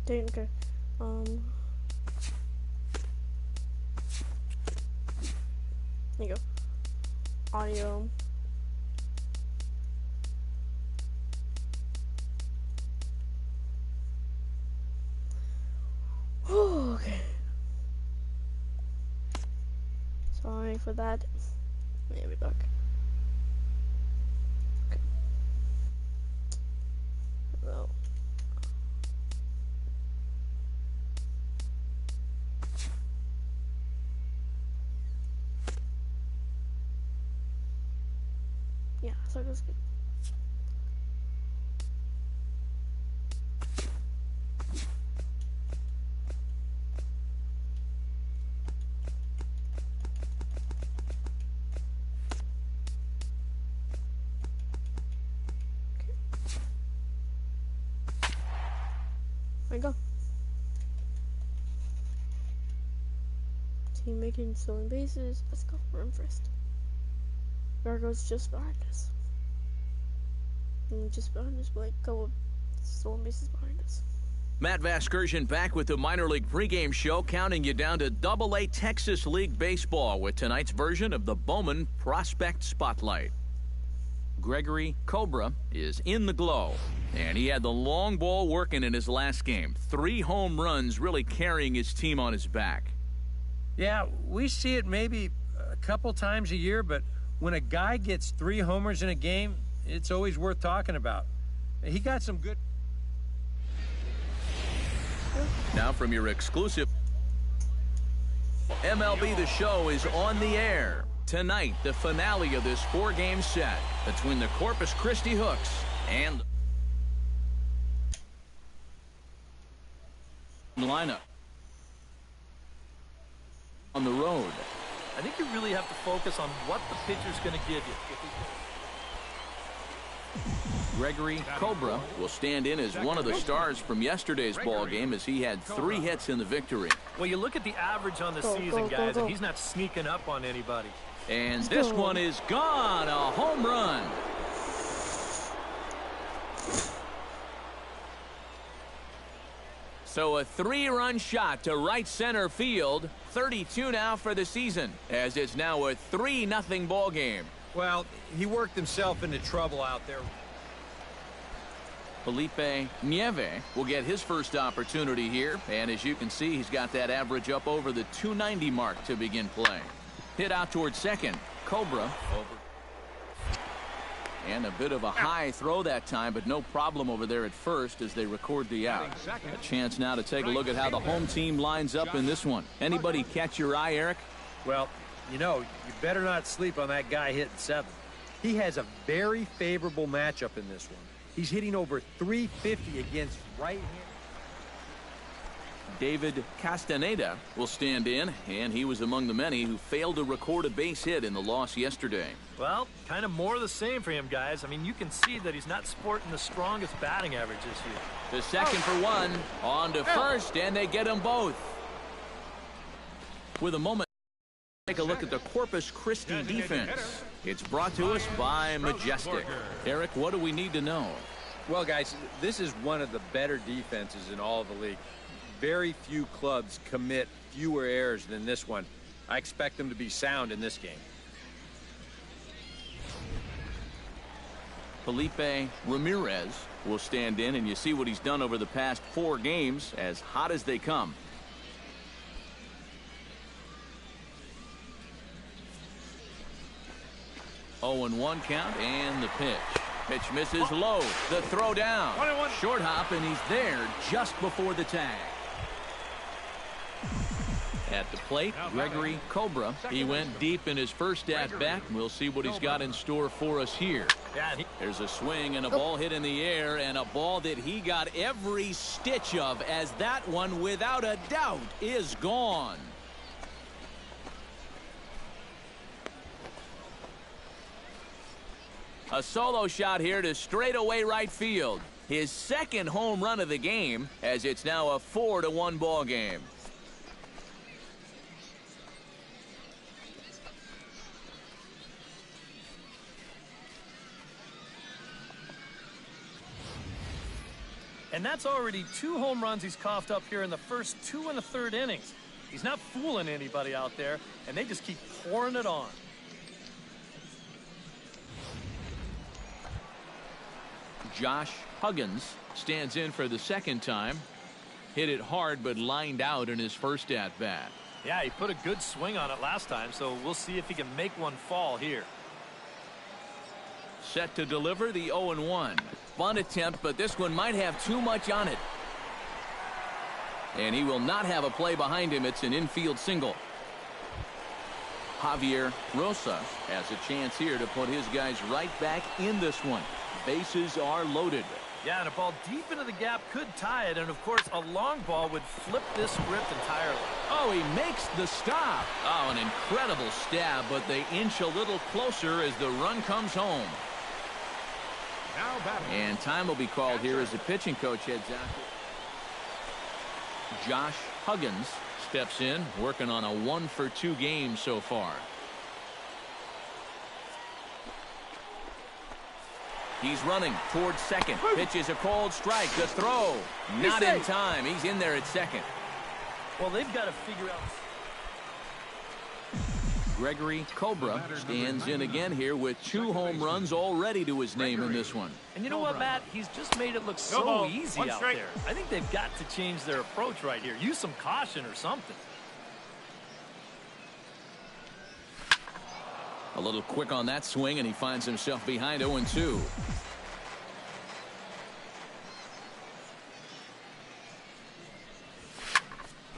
Dang, okay. There you go. Audio. Okay. Sorry for that. There we go. Okay. Hello. Yeah, so that's good. There we go. Team making stolen bases. Let's go. Run first. Gargo's just behind us. And just behind us, like a couple stolen bases behind us. Matt Vasgersian back with the minor league pregame show, counting you down to Double-A Texas League Baseball with tonight's version of the Bowman Prospect Spotlight. Gregory Cobra is in the glow, and he had the long ball working in his last game. 3 home runs really carrying his team on his back. Yeah, we see it maybe a couple times a year, but when a guy gets 3 homers in a game, it's always worth talking about. He got some good... Now from your exclusive MLB The Show is on the air. Tonight, the finale of this 4-game set between the Corpus Christi Hooks and lineup on the road. I think you really have to focus on what the pitcher's going to give you. Gregory Cobra will stand in as one of the stars from yesterday's ball game as he had 3 hits in the victory. Well, you look at the average on the season, guys, and he's not sneaking up on anybody. And this one is gone, a home run. So a 3-run shot to right center field. 32 now for the season, as it's now a 3-0 ball game. Well, he worked himself into trouble out there. Felipe Nieve will get his first opportunity here, and as you can see, he's got that average up over the 290 mark to begin play. Hit out towards second. Cobra over. And a bit of a high throw that time, but no problem over there at first as they record the out. A chance now to take a look at how the home team lines up in this one. Anybody catch your eye, Eric? Well, you know, you better not sleep on that guy hitting 7. He has a very favorable matchup in this one. He's hitting over 350 against right-handed. David Castaneda will stand in, and he was among the many who failed to record a base hit in the loss yesterday. Well, kind of more of the same for him, guys. I mean, you can see that he's not sporting the strongest batting average this year. The second for one, on to first, and they get them both. With a moment, take a look at the Corpus Christi defense. It's brought to us by Majestic. Eric, what do we need to know? Well, guys, this is one of the better defenses in all of the league. Very few clubs commit fewer errors than this one. I expect them to be sound in this game. Felipe Ramirez will stand in, and you see what he's done over the past 4 games, as hot as they come. Oh, and 1 count, and the pitch. Pitch misses low. The throw down. Short hop, and he's there just before the tag. At the plate, Gregory Cobra. He went deep in his first at-bat. We'll see what he's got in store for us here. There's a swing and a ball hit in the air, and a ball that he got every stitch of, as that one, without a doubt, is gone. A solo shot here to straightaway right field. His second home run of the game, as it's now a 4-1 ball game. And that's already 2 home runs he's coughed up here in the first 2 1/3 innings. He's not fooling anybody out there, and they just keep pouring it on. Josh Huggins stands in for the second time. Hit it hard, but lined out in his first at-bat. Yeah, he put a good swing on it last time, so we'll see if he can make one fall here. Set to deliver the 0-1. Bunt attempt, but this one might have too much on it. And he will not have a play behind him. It's an infield single. Javier Rosa has a chance here to put his guys right back in this one. Bases are loaded. Yeah, and a ball deep into the gap could tie it, and of course a long ball would flip this script entirely. Oh, he makes the stop. Oh, an incredible stab, but they inch a little closer as the run comes home. And time will be called here as the pitching coach heads out. Josh Huggins steps in, working on a 1-for-2 game so far. He's running towards second. Pitches a cold strike. The throw. Not in time. He's in there at second. Well, they've got to figure out. Gregory Cobra stands in again here with 2 home runs already to his name in this one. And you know what, Matt? He's just made it look so easy out there. I think they've got to change their approach right here. Use some caution or something. A little quick on that swing, and he finds himself behind 0-2.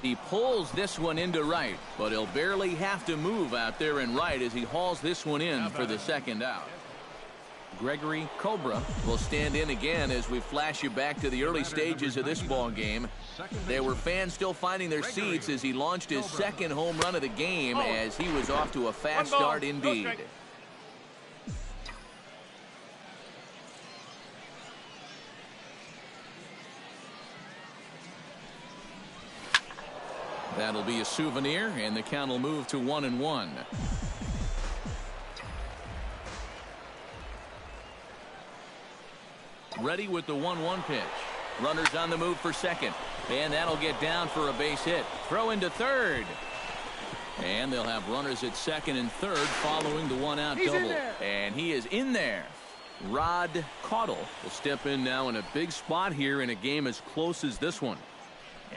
He pulls this one into right, but he'll barely have to move out there in right as he hauls this one in for the second out. Gregory Cobra will stand in again as we flash you back to the early stages of this ball game. There were fans still finding their seats as he launched his second home run of the game as he was off to a fast start indeed. That'll be a souvenir, and the count will move to 1-1. Ready with the 1-1 pitch. Runners on the move for second, and that'll get down for a base hit. Throw into third. And they'll have runners at second and third following the one-out double. And he is in there. Rod Caudle will step in now in a big spot here in a game as close as this one.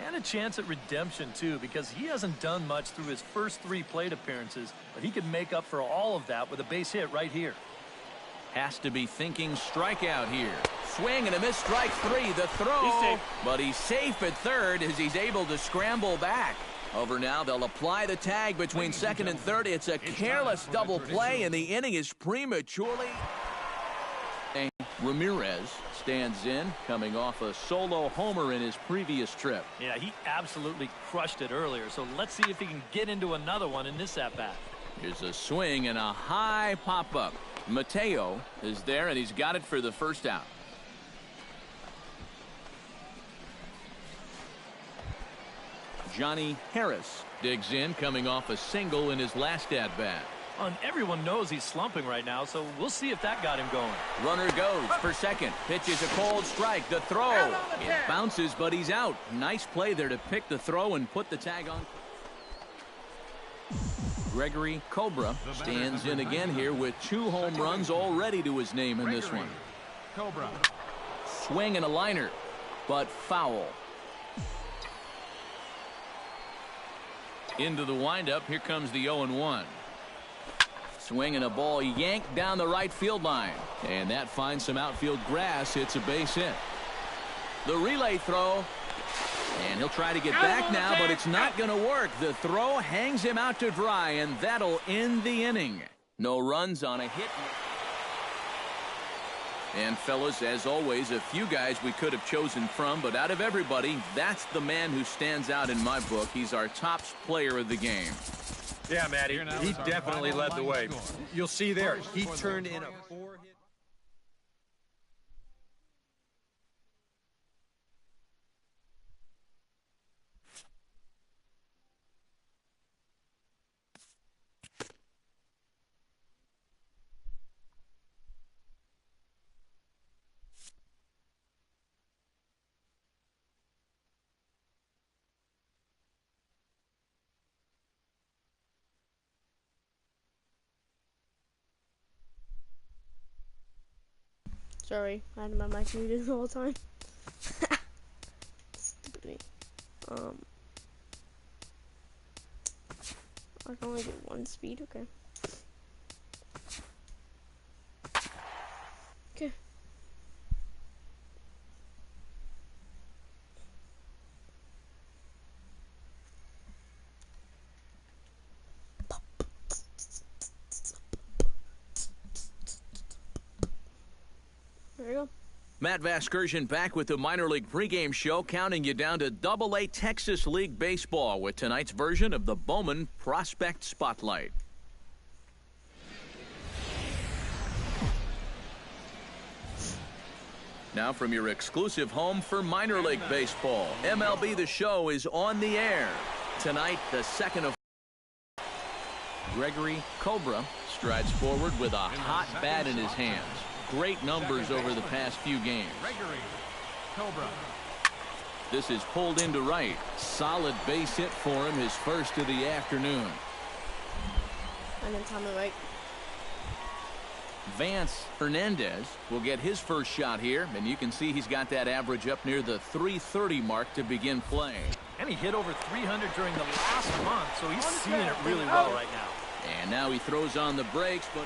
And a chance at redemption, too, because he hasn't done much through his first 3 plate appearances, but he could make up for all of that with a base hit right here. Has to be thinking strikeout here. Swing and a miss, strike 3. The throw, but he's safe at third as he's able to scramble back. Over now, they'll apply the tag between second and third. It's a careless double play, and the inning is prematurely. Ramirez stands in, coming off a solo homer in his previous trip. Yeah, he absolutely crushed it earlier, so let's see if he can get into another one in this at-bat. Here's a swing and a high pop-up. Mateo is there, and he's got it for the first out. Johnny Harris digs in, coming off a single in his last at-bat. And everyone knows he's slumping right now, so we'll see if that got him going. Runner goes for second. Pitches a cold strike. The throw. It bounces, but he's out. Nice play there to pick the throw and put the tag on. Gregory Cobra stands in again here with 2 home runs already to his name in this one. Swing and a liner, but foul. Into the windup. Here comes the 0-1. Swing and a ball yanked down the right field line. And that finds some outfield grass. It's a base hit. The relay throw. And he'll try to get back now, but it's not going to work. The throw hangs him out to dry, and that'll end the inning. No runs on a hit. And fellas, as always, a few guys we could have chosen from, but out of everybody, that's the man who stands out in my book. He's our top player of the game. Yeah, Matty, he definitely led the way. You'll see there, he turned in a 4-hit. Sorry, I had my mic muted the whole time. Stupid me. I can only get 1 speed, okay. Okay. There you go. Matt Vasgersian back with the minor league pregame show, counting you down to Double-A Texas League Baseball with tonight's version of the Bowman Prospect Spotlight. Now from your exclusive home for minor league baseball, MLB The Show is on the air. Tonight, the second of Gregory Cobra strides forward with a hot bat in his hands. Great numbers over the past few games. Gregory Cobra. This is pulled into right. Solid base hit for him, his first of the afternoon. And then time to right. Vance Hernandez will get his first shot here, and you can see he's got that average up near the 330 mark to begin play. And he hit over 300 during the last month, so he's seeing it really well right now. And now he throws on the brakes, but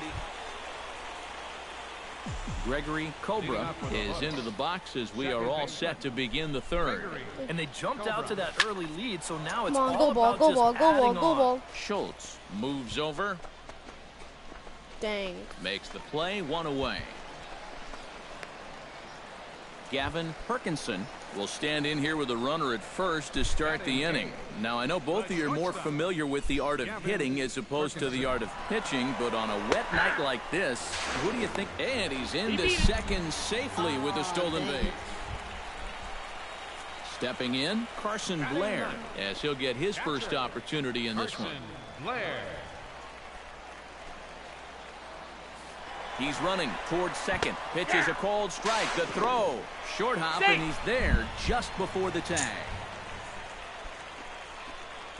Gregory Cobra is into the box as we are all set to begin the third. And they jumped out to that early lead, so now it's Come on, all go ball, about go just ball, go ball, adding go on. ball. Schultz moves over, Dang. makes the play, 1 away. Gavin Perkinson will stand in here with a runner at first to start the inning. Now, I know both of you are more familiar with the art of hitting as opposed to the art of pitching, but on a wet night like this, who do you think? And he's into second safely with a stolen base. Stepping in, Carson Blair, as he'll get his first opportunity in this one. Blair. He's running towards second. Pitches a cold strike. The throw. Short hop, and he's there just before the tag.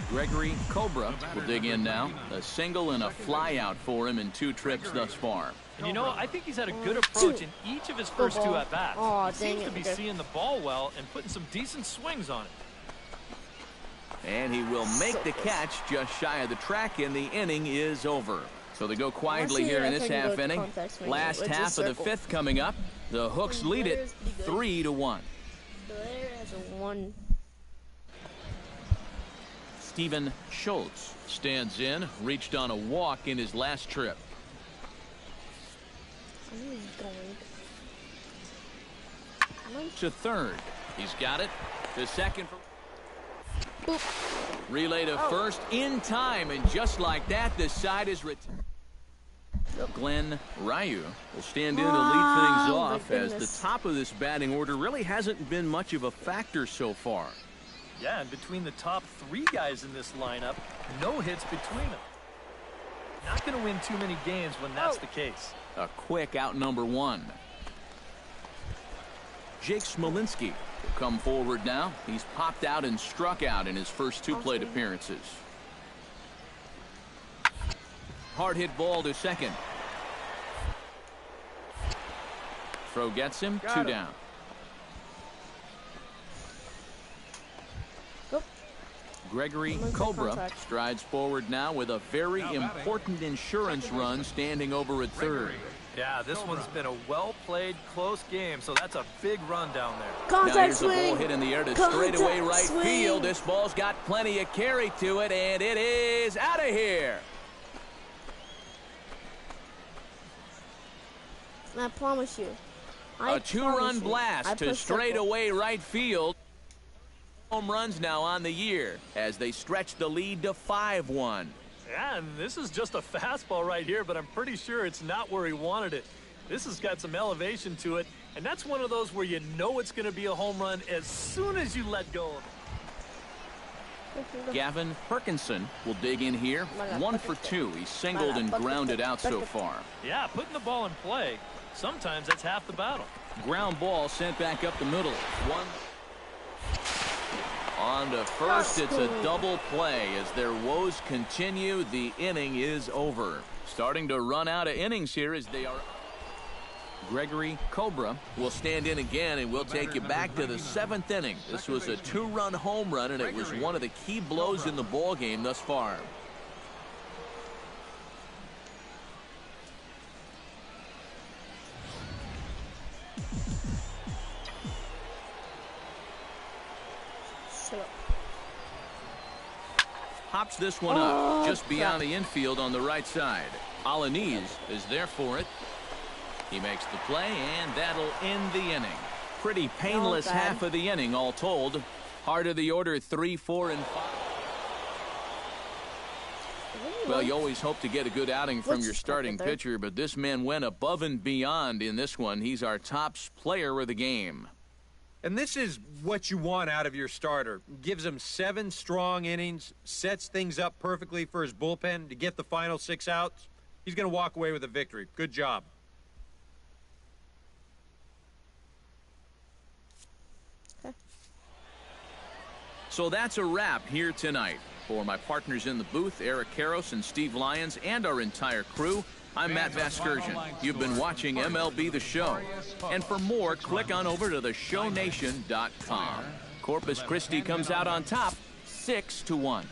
Gregory Cobra will dig in now. A single and a fly out for him in 2 trips thus far. And you know, I think he's had a good approach in each of his first 2 at-bats. Aw, He seems dang to be it. seeing the ball well and putting some decent swings on it. And he will make the catch just shy of the track, and the inning is over. So they go quietly here in this half inning. Last half of the 5th coming up. The Hooks lead it 3-1. Blair has a 1. Stephen Schultz stands in, reached on a walk in his last trip. I know he's going. To third. He's got it. To second. Boop. Relay to first in time, and just like that, the side is returned. Glenn Ryu will stand in to lead things off as the top of this batting order really hasn't been much of a factor so far. Yeah, and between the top 3 guys in this lineup, no hits between them. Not going to win too many games when that's the case. A quick out number 1. Jake Smolinski will come forward now. He's popped out and struck out in his first 2 plate appearances. Hard hit ball to second. Throw gets him. 2 down. Gregory Cobra strides forward now with a very important insurance run standing over at third. Yeah, this one's been a well-played, close game, so that's a big run down there. Now Contact here's a ball swing. hit in the air to Contact straightaway right swing. field. This ball's got plenty of carry to it, and it is out of here. I promise you. A 2-run blast to straightaway right field. Home runs now on the year as they stretch the lead to 5-1. Yeah, and this is just a fastball right here, but I'm pretty sure it's not where he wanted it. This has got some elevation to it, and that's one of those where you know it's going to be a home run as soon as you let go of it. Gavin Perkinson will dig in here. 1 for 2. He's singled and grounded out so far. Yeah, putting the ball in play, sometimes that's half the battle. Ground ball sent back up the middle. 1 on to first. It's a double play as their woes continue. The inning is over. Starting to run out of innings here as they are. Gregory Cobra will stand in again, and we'll take you back to the 7th inning. This was a 2-run home run, and it was one of the key blows in the ball game thus far. Shut up. Hops this one up just beyond the infield on the right side. Alanis is there for it. He makes the play, and that'll end the inning. Pretty painless half of the inning, all told. Heart of the order, 3, 4, and 5. Well, you always hope to get a good outing from your starting pitcher, but this man went above and beyond in this one. He's our top player of the game. And this is what you want out of your starter. Gives him 7 strong innings, sets things up perfectly for his bullpen to get the final 6 outs. He's going to walk away with a victory. Good job. So that's a wrap here tonight. For my partners in the booth, Eric Karros and Steve Lyons, and our entire crew, I'm Matt Vasgersian. You've been watching MLB The Show. And for more, click on over to theshownation.com. Corpus Christi comes out on top, 6-1.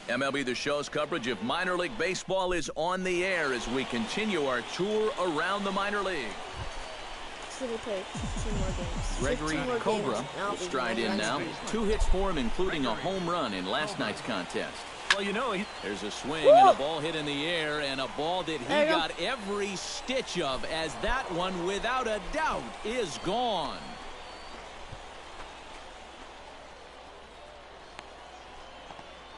MLB The Show's coverage of minor league baseball is on the air as we continue our tour around the minor league. So they play 2 more games. Gregory Cobra will stride in now. 2 hits for him, including a home run in last night's contest. Well, you know, there's a swing and a ball hit in the air, and a ball that he got every stitch of, as that one, without a doubt, is gone.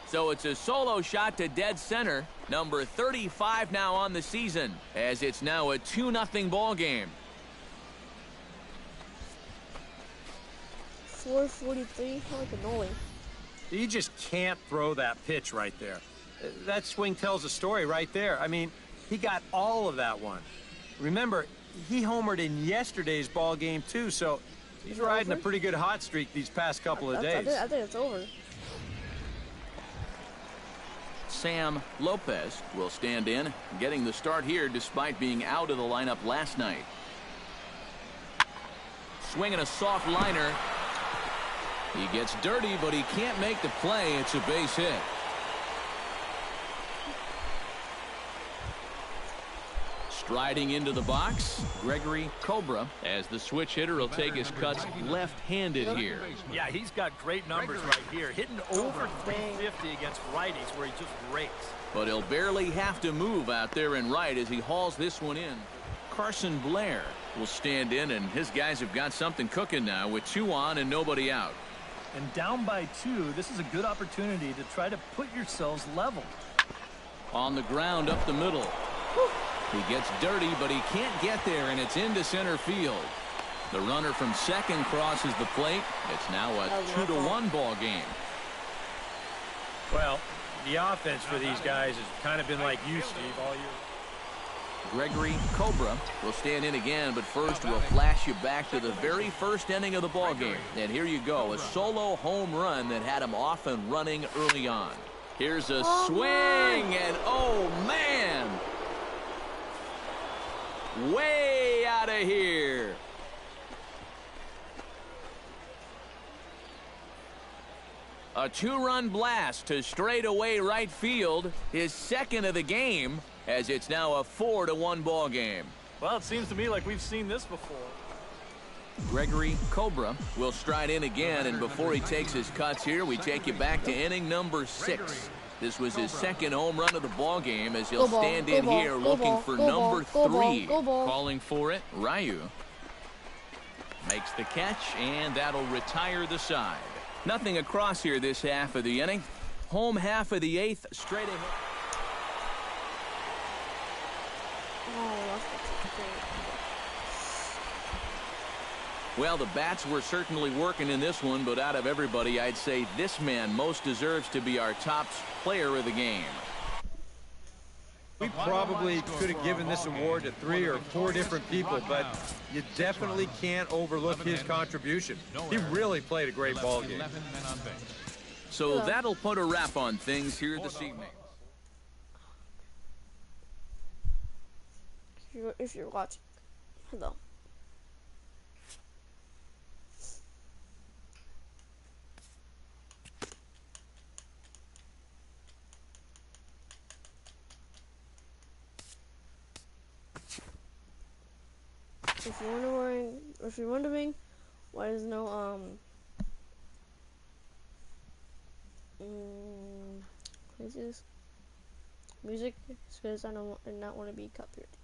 So it's a solo shot to dead center, number 35 now on the season, as it's now a 2-0 ball game. 443, like a Nolan. You just can't throw that pitch right there. That swing tells a story right there. I mean, he got all of that one. Remember, he homered in yesterday's ball game too, so he's riding a pretty good hot streak these past couple of days. I think it's over. Sam Lopez will stand in, getting the start here despite being out of the lineup last night. Swinging a soft liner. He gets dirty, but he can't make the play. It's a base hit. Striding into the box, Gregory Cobra, as the switch hitter will take his cuts left-handed here. Yeah, he's got great numbers right here. Hitting over 350 against righties where he just rakes. But he'll barely have to move out there in right as he hauls this one in. Carson Blair will stand in, and his guys have got something cooking now with 2 on and nobody out. And down by 2, this is a good opportunity to try to put yourselves level. On the ground up the middle. He gets dirty, but he can't get there, and it's into center field. The runner from second crosses the plate. It's now a 2-1 ball game. Well, the offense for these guys has kind of been like you, Steve, all year. Gregory Cobra will stand in again, but first we'll flash you back to the very first inning of the ball game. And here you go, a solo home run that had him off and running early on. Here's a swing, and oh man, way out of here. A 2-run blast to straightaway right field, his second of the game, as it's now a 4-1 ball game. Well, it seems to me like we've seen this before. Gregory Cobra will stride in again, and before he takes his cuts here, we take you back to inning number 6. This was his second home run of the ball game as he'll stand in here looking for number 3. Calling for it, Ryu makes the catch, and that'll retire the side. Nothing across here this half of the inning. Home half of the 8th, straight ahead. Well, the bats were certainly working in this one, but out of everybody, I'd say this man most deserves to be our top player of the game. We probably could have given this award to 3 or 4 different people, but you definitely can't overlook his contribution. He really played a great ball game. So that'll put a wrap on things here this evening. if you're watching. Hello. If you're wondering why there's no what is this? Music, it's because I do not want to be copyrighted.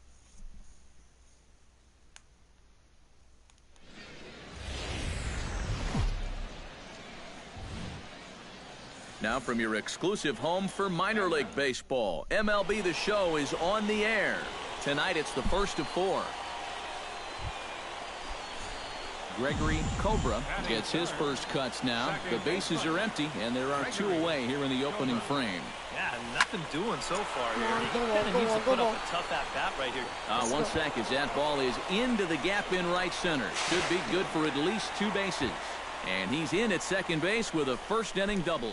Now from your exclusive home for minor league baseball, MLB The Show is on the air. Tonight it's the first of 4. Gregory Cobra gets his first cuts now. The bases are empty, and there are 2 away here in the opening frame. Yeah, nothing doing so far here. He kind of needs to put up a tough at-bat right here. 1 sec as that ball is into the gap in right center. Should be good for at least 2 bases. And he's in at second base with a first-inning double.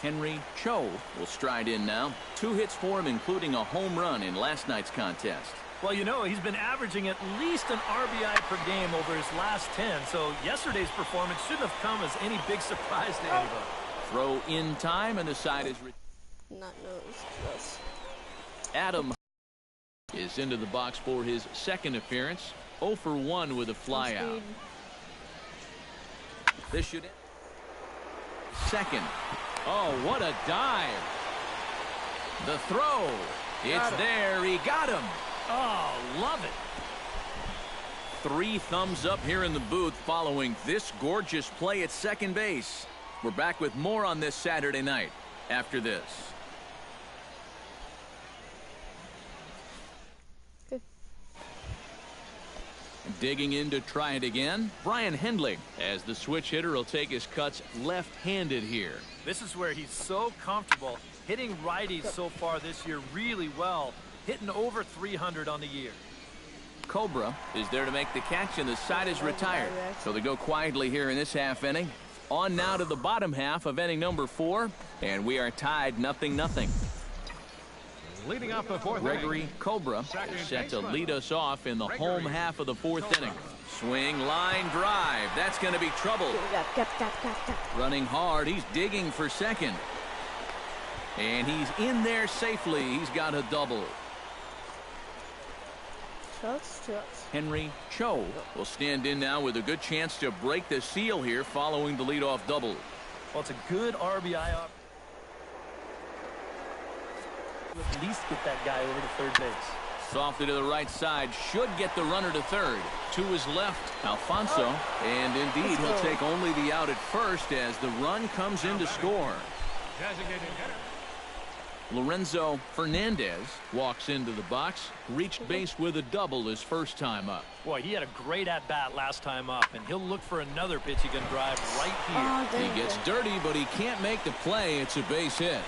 Henry Cho will stride in now. 2 hits for him, including a home run in last night's contest. Well, you know, he's been averaging at least an RBI per game over his last 10, so yesterday's performance shouldn't have come as any big surprise to anybody. Throw in time, and the side is... Not knows. Adam is into the box for his second appearance. 0 for 1 with a flyout. This should end. Second. Oh, what a dive. The throw. It's there. He got him. Oh, love it. 3 thumbs up here in the booth following this gorgeous play at second base. We're back with more on this Saturday night after this. Good. Digging in to try it again, Brian Hendley, as the switch hitter will take his cuts left-handed here. This is where he's so comfortable hitting righties so far this year really well, hitting over 300 on the year. Cobra is there to make the catch, and the side is retired. So they go quietly here in this half inning. On now to the bottom half of inning number 4, and we are tied 0-0. Leading off the 4th Gregory inning. Cobra is set to lead us off in the home half of the 4th inning. Swing, line, drive. That's going to be trouble. Running hard. He's digging for second. And he's in there safely. He's got a double. Henry Cho will stand in now with a good chance to break the seal here following the leadoff double. Well, it's a good RBI up. At least get that guy over to third base. Softly to the right side, should get the runner to third. To his left, Alfonso. And indeed, he'll take only the out at first as the run comes in to score. Designated hitter. Lorenzo Fernandez walks into the box, reached base with a double his first time up. Boy, he had a great at-bat last time up, and he'll look for another pitch he can drive right here. He gets dirty, but he can't make the play. It's a base hit.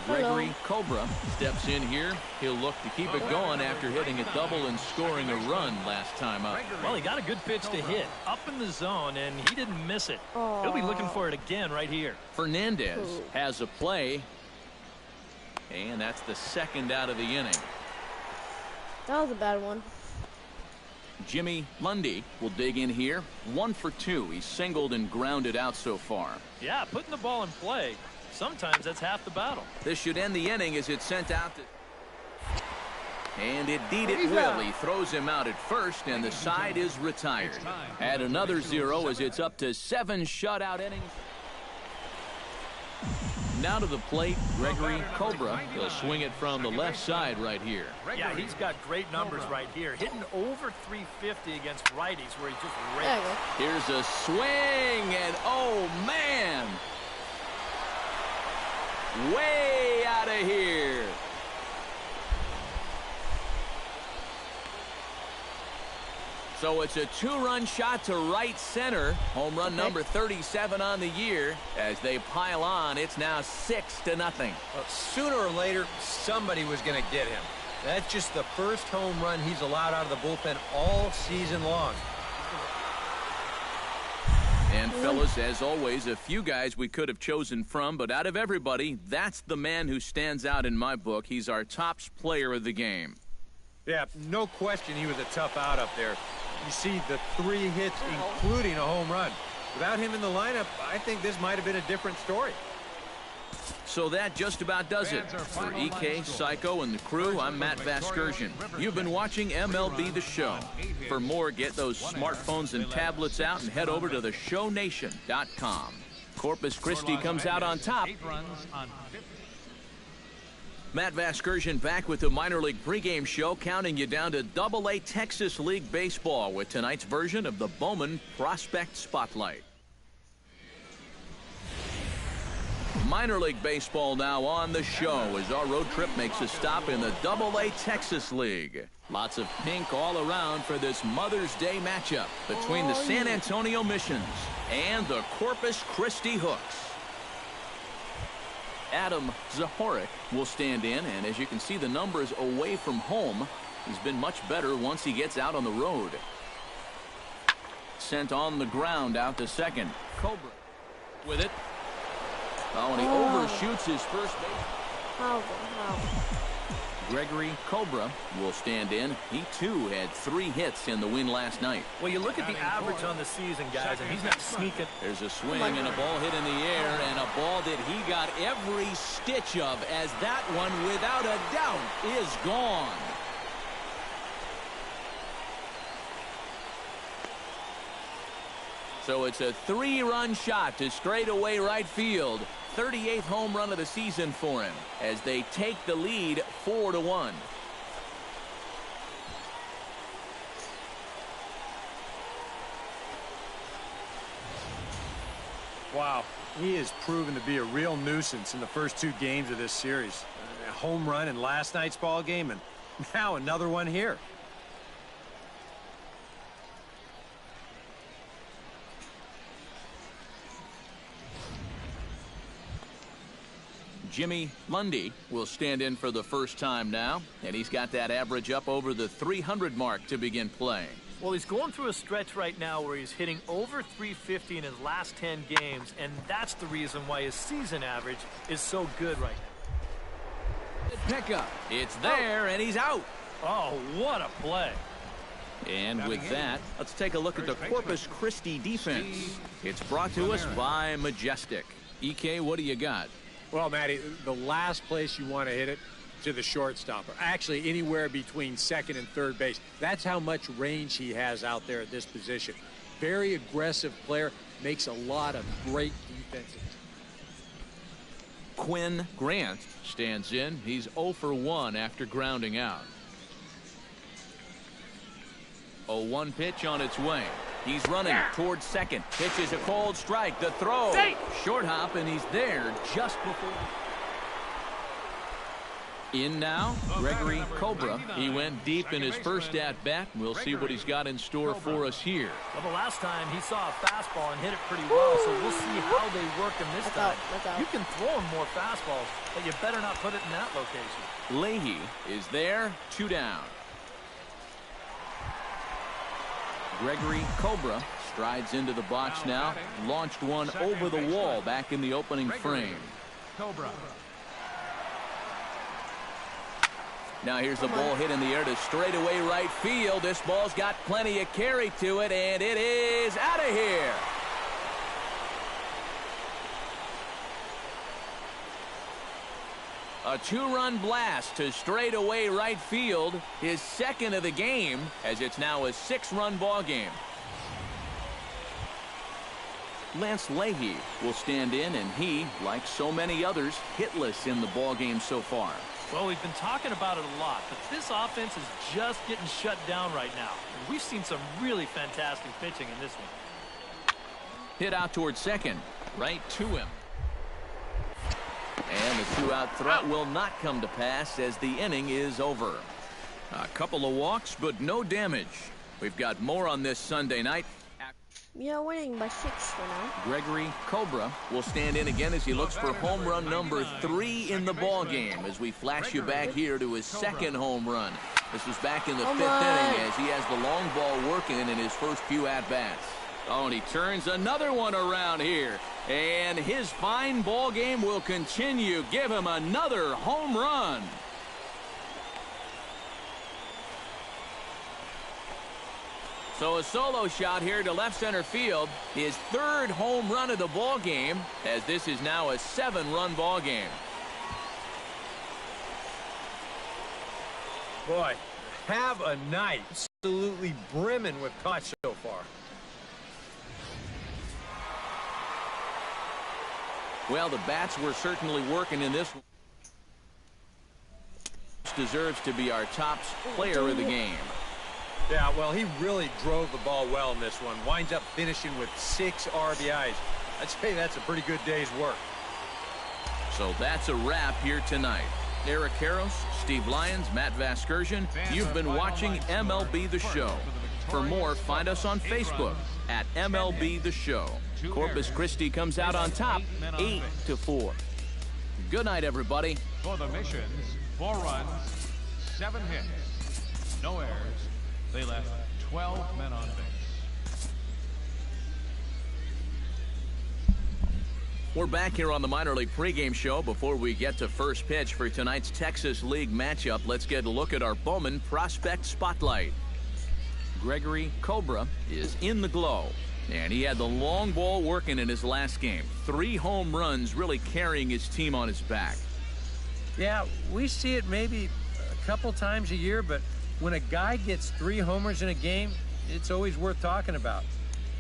Gregory Cobra steps in here. He'll look to keep it going after hitting a double and scoring a run last time up. Well, he got a good pitch to hit up in the zone, and he didn't miss it. He'll be looking for it again right here. Fernandez has a play, and that's the second out of the inning. That was a bad one. Jimmy Lundy will dig in here. 1 for 2. He's singled and grounded out so far. Yeah, putting the ball in play. Sometimes that's half the battle. This should end the inning as it's sent out to... And indeed it will. He throws him out at first, and the side is retired. Add another 0 as it's up to 7 shutout innings. Now to the plate, Gregory Cobra. He'll swing it from the left side right here. Yeah, he's got great numbers right here. Hitting over 350 against righties where he just rakes. Here's a swing, and oh, man! Way out of here. So it's a 2-run shot to right center. Home run number 37 on the year. As they pile on, it's now 6-0. Well, sooner or later, somebody was going to get him. That's just the first home run he's allowed out of the bullpen all season long. And fellas, as always, a few guys we could have chosen from, but out of everybody, that's the man who stands out in my book. He's our top player of the game. Yeah, no question he was a tough out up there. You see the 3 hits, including a home run. Without him in the lineup, I think this might have been a different story. So that just about does it. For EK, Psycho, and the crew, I'm Matt Vasgersian. You've been watching MLB The Show. For more, get those smartphones and tablets out and head over to theshownation.com. Corpus Christi comes out on top. Matt Vasgersian back with the minor league pregame show, counting you down to Double-A Texas League Baseball with tonight's version of the Bowman Prospect Spotlight. Minor League Baseball now on the show as our road trip makes a stop in the Double-A Texas League. Lots of pink all around for this Mother's Day matchup between the San Antonio Missions and the Corpus Christi Hooks. Adam Zahorik will stand in, and as you can see the numbers away from home, he's been much better once he gets out on the road. Sent on the ground out to second. Cobra with it. Oh, and he overshoots his first base. How? Gregory Cobra will stand in. He, too, had 3 hits in the win last night. Well, you look at the average on the season, guys, and he's not sneaking. There's a swing and a ball hit in the air, and a ball that he got every stitch of, as that one, without a doubt, is gone. So it's a 3-run shot to straightaway right field. 38th home run of the season for him as they take the lead 4-1. Wow, he has proven to be a real nuisance in the first 2 games of this series. A home run in last night's ball game, and now another one here. Jimmy Lundy will stand in for the first time now, and he's got that average up over the 300 mark to begin playing. Well, he's going through a stretch right now where he's hitting over 350 in his last 10 games, and that's the reason why his season average is so good right now. Pickup. It's there, and he's out. Oh, what a play. And with that, let's take a look at the Corpus Christi defense. It's brought to us by Majestic. EK, what do you got? Well, Matty, the last place you want to hit it to the shortstop, or actually anywhere between second and third base. That's how much range he has out there at this position. Very aggressive player, makes a lot of great defenses. Quinn Grant stands in. He's 0 for 1 after grounding out. 0-1 pitch on its way. He's running towards second. Pitches a cold strike. The throw. Short hop, and he's there just before. In now, Gregory Cobra. He went deep in his first at-bat. We'll see what he's got in store for us here. Well, the last time he saw a fastball and hit it pretty well, so we'll see how they work him this time. You can throw him more fastballs, but you better not put it in that location. Leahy is there, 2 down. Gregory Cobra strides into the box now. Launched one over the wall back in the opening frame. Cobra. Now here's the ball hit in the air to straightaway right field. This ball's got plenty of carry to it, and it is out of here. A 2-run blast to straightaway right field, his second of the game, as it's now a 6-run ball game. Lance Leahy will stand in, and he, like so many others, hitless in the ball game so far. Well, we've been talking about it a lot, but this offense is just getting shut down right now. And we've seen some really fantastic pitching in this one. Hit out towards second, right to him. And the 2-out threat will not come to pass as the inning is over. A couple of walks, but no damage. We've got more on this Sunday night. We are winning by 6 for now. Gregory Cobra will stand in again as he looks for home run number 3 in the ball game as we flash you back here to his second home run. This was back in the 5th inning as he has the long ball working in his first few at-bats. Oh, and he turns another one around here. And his fine ball game will continue. Give him another home run. So a solo shot here to left center field. His third home run of the ball game, as this is now a 7-run ball game. Boy, have a night. Absolutely brimming with touch so far. Well, the bats were certainly working in this one. Deserves to be our top player of the game. Yeah, well, he really drove the ball well in this one. Winds up finishing with 6 RBIs. I'd say that's a pretty good day's work. So that's a wrap here tonight. Eric Karros, Steve Lyons, Matt Vasgersian, you've been watching MLB The Show. For more, find us on Facebook at MLB The Show. Corpus Christi comes out on top 8-4. Good night, everybody. For the Missions, 4 runs, 7 hits, no errors. They left 12 men on base. We're back here on the minor league pregame show. Before we get to first pitch for tonight's Texas League matchup, let's get a look at our Bowman Prospect Spotlight. Gregory Cobra is in the glow, and he had the long ball working in his last game. 3 home runs, really carrying his team on his back. Yeah, we see it maybe a couple times a year, but when a guy gets 3 homers in a game, it's always worth talking about.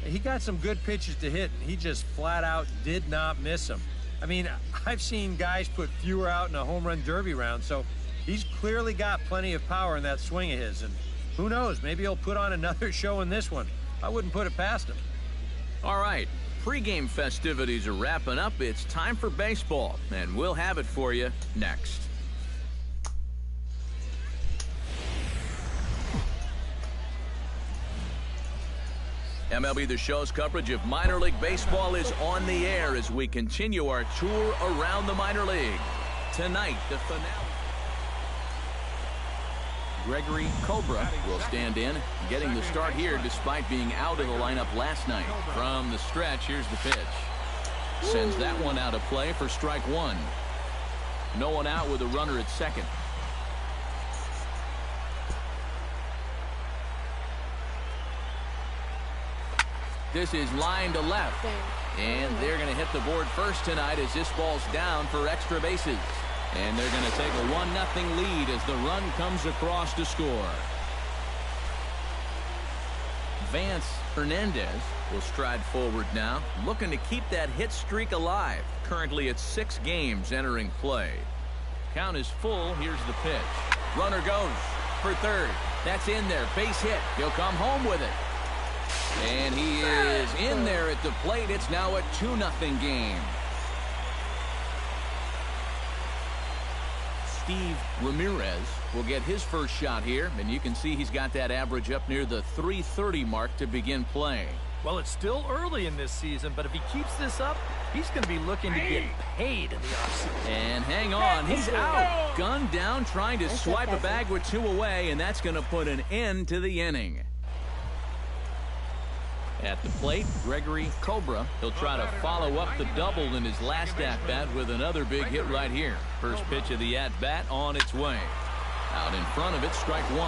He got some good pitches to hit, and he just flat out did not miss them. I mean, I've seen guys put fewer out in a home run derby round, so he's clearly got plenty of power in that swing of his. And who knows, maybe he'll put on another show in this one. I wouldn't put it past him. All right, pregame festivities are wrapping up. It's time for baseball, and we'll have it for you next. MLB The Show's coverage of minor league baseball is on the air as we continue our tour around the minor league. Tonight, the finale. Gregory Cobra will stand in, getting the start here despite being out of the lineup last night. From the stretch, here's the pitch. Sends that one out of play for strike 1. No one out with a runner at second. This is line to left. And they're going to hit the board first tonight as this ball's down for extra bases. And they're going to take a 1-0 lead as the run comes across to score. Vance Hernandez will stride forward now, looking to keep that hit streak alive. Currently at 6 games entering play. Count is full. Here's the pitch. Runner goes for third. That's in there. Base hit. He'll come home with it. And he is in there at the plate. It's now a 2-0 game. Steve Ramirez will get his first shot here, and you can see he's got that average up near the .330 mark to begin play. Well, it's still early in this season, but if he keeps this up, he's going to be looking to get paid in the offseason. And hang on, he's out. Gunned down, trying to swipe a bag with 2 away, and that's going to put an end to the inning. At the plate, Gregory Cobra. He'll try to follow up the double in his last at-bat with another big hit right here. First pitch of the at-bat on its way. Out in front of it, strike 1.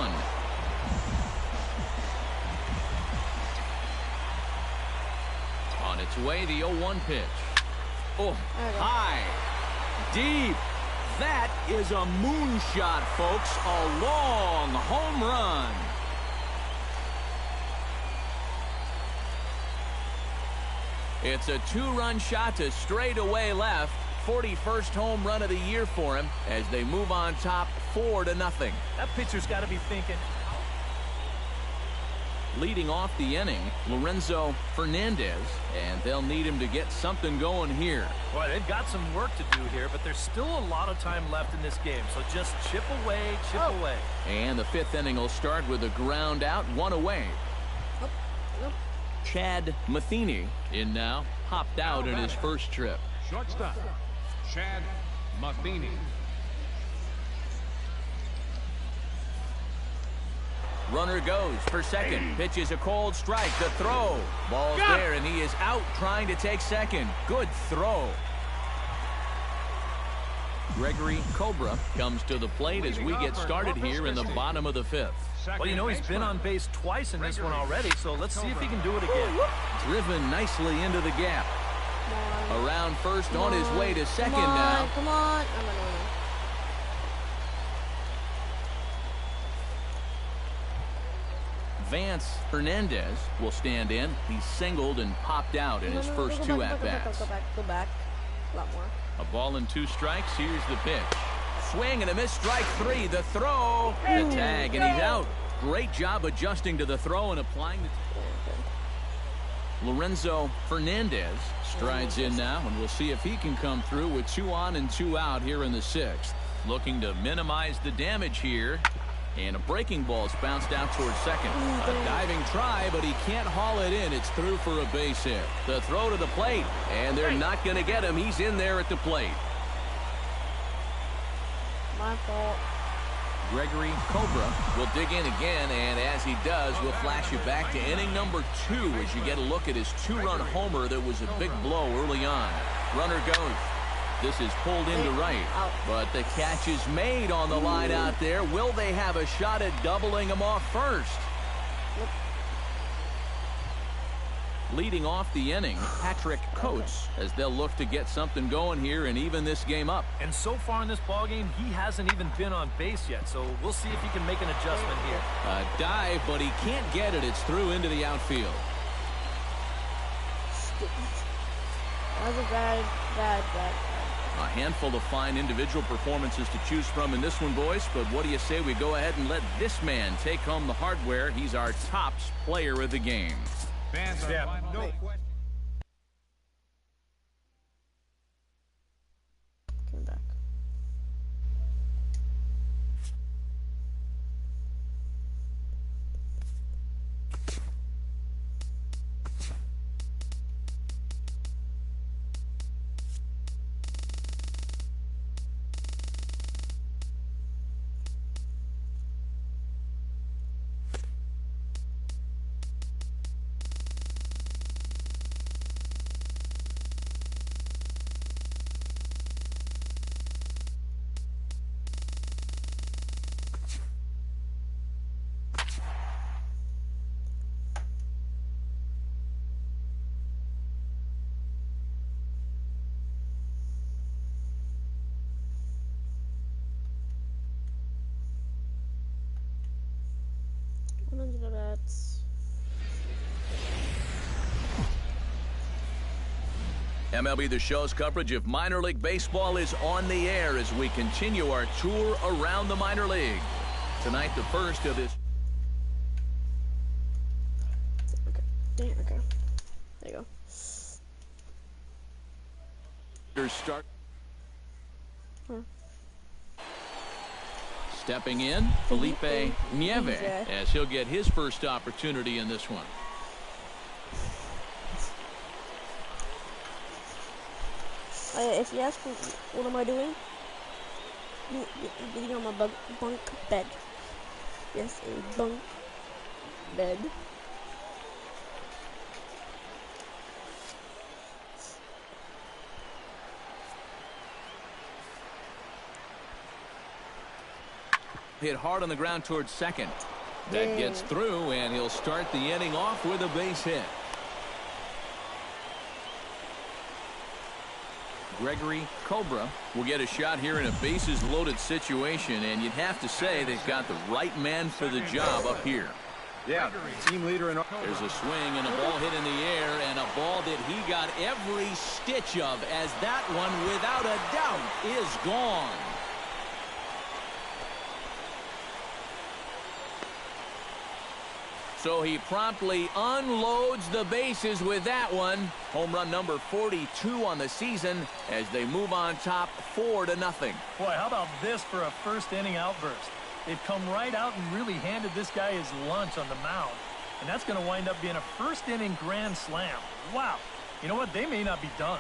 On its way, the 0-1 pitch. Oh, high, deep. That is a moonshot, folks. A long home run. It's a 2-run shot to straightaway left. 41st home run of the year for him as they move on top 4-0. That pitcher's got to be thinking. Leading off the inning, Lorenzo Fernandez, and they'll need him to get something going here. Boy, they've got some work to do here, but there's still a lot of time left in this game, so just chip away, away. And the 5th inning will start with a ground out, 1 away. Chad Matheny in now, hopped out in his first trip. Shortstop, Chad Matheny. Runner goes for second. Pitches a cold strike. The throw. Ball's there, and he is out trying to take second. Good throw. Gregory Cobra comes to the plate as we get started here in the bottom of the fifth. Well, you know, he's been on base twice in this one already, so let's see if he can do it again. Driven nicely into the gap. Around first on his way to second Come on, now. come on. No. Vance Hernandez will stand in. He's singled and popped out in his first two at-bats. Go back. A lot more. A ball and 2 strikes. Here's the pitch. Swing and a miss. Strike 3. The throw. The tag, and he's out. Great job adjusting to the throw and applying the... Lorenzo Fernandez strides in now, and we'll see if he can come through with 2 on and 2 out here in the 6th. Looking to minimize the damage here. And a breaking ball is bounced out towards second. A diving try, but he can't haul it in. It's through for a base hit. The throw to the plate, and they're not going to get him. He's in there at the plate. My fault. Gregory Cobra will dig in again, and as he does, we'll flash you back to inning number 2 as you get a look at his 2-run homer that was a big blow early on. Runner goes. This is pulled into right, but the catch is made on the line out there. Will they have a shot at doubling him off first? Leading off the inning, Patrick Coates, as they'll look to get something going here and even this game up. And so far in this ballgame, he hasn't even been on base yet, so we'll see if he can make an adjustment here. A dive, but he can't get it. It's through into the outfield. That was a bad. A handful of fine individual performances to choose from in this one, boys. But what do you say we go ahead and let this man take home the hardware? He's our tops player of the game. Fans are lined no up. question. Came back. MLB The Show's coverage of minor league baseball is on the air as we continue our tour around the minor league. Tonight, the first of this. Okay. Okay. There you go. Start. Stepping in, Felipe Nieve, as he'll get his first opportunity in this one. If you ask me, what am I doing? Getting on my bunk bed. Yes, a bunk bed. Hit hard on the ground towards second. That gets through, and he'll start the inning off with a base hit. Gregory Cobra will get a shot here in a bases-loaded situation, and you'd have to say they've got the right man for the job up here. Yeah, team leader in... There's a swing and a ball hit in the air, and a ball that he got every stitch of, as that one, without a doubt, is gone. So he promptly unloads the bases with that one. Home run number 42 on the season as they move on top 4-0. Boy, how about this for a first inning outburst? They've come right out and really handed this guy his lunch on the mound. And that's going to wind up being a first inning grand slam. Wow. You know what? They may not be done.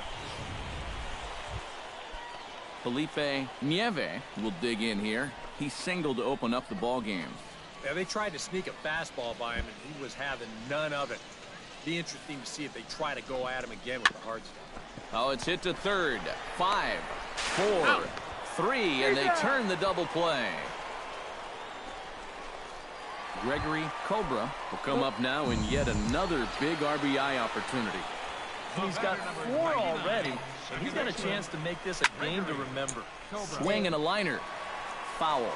Felipe Nieve will dig in here. He singled to open up the ball game. Yeah, they tried to sneak a fastball by him, and he was having none of it. Be interesting to see if they try to go at him again with the hard stuff. Oh, it's hit to third. 5, 4, 3, and they turn the double play. Gregory Cobra will come up now in yet another big RBI opportunity. He's got 4 already, so he's got a chance to make this a game to remember. Swing and a liner. Foul.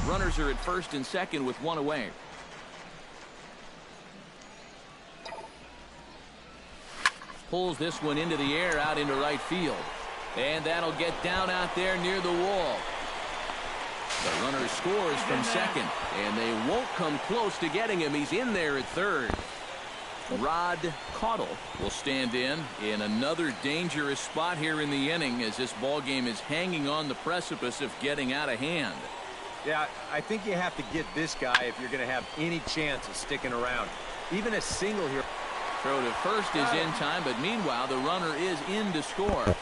Runners are at first and second with 1 away. Pulls this one into the air out into right field. And that'll get down out there near the wall. The runner scores from second, and they won't come close to getting him. He's in there at third. Rod Caudle will stand in another dangerous spot here in the inning as this ball game is hanging on the precipice of getting out of hand. Yeah, I think you have to get this guy if you're going to have any chance of sticking around. Even a single here. Throw to first is in time, but meanwhile the runner is in to score.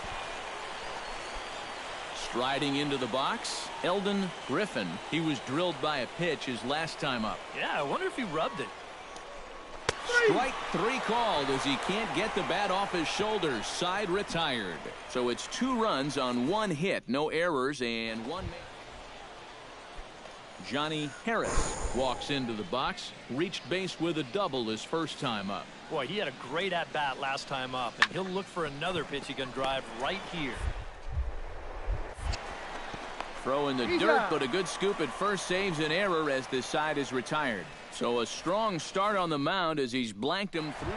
Striding into the box, Eldon Griffin. He was drilled by a pitch his last time up. Yeah, I wonder if he rubbed it. Strike 3 called as he can't get the bat off his shoulders. Side retired. So it's 2 runs on 1 hit. No errors and 1 man. Johnny Harris walks into the box. Reached base with a double his first time up. Boy, he had a great at-bat last time up, and he'll look for another pitch he can drive right here. Throw in the dirt, but a good scoop at first saves an error as this side is retired. So a strong start on the mound as he's blanked him through.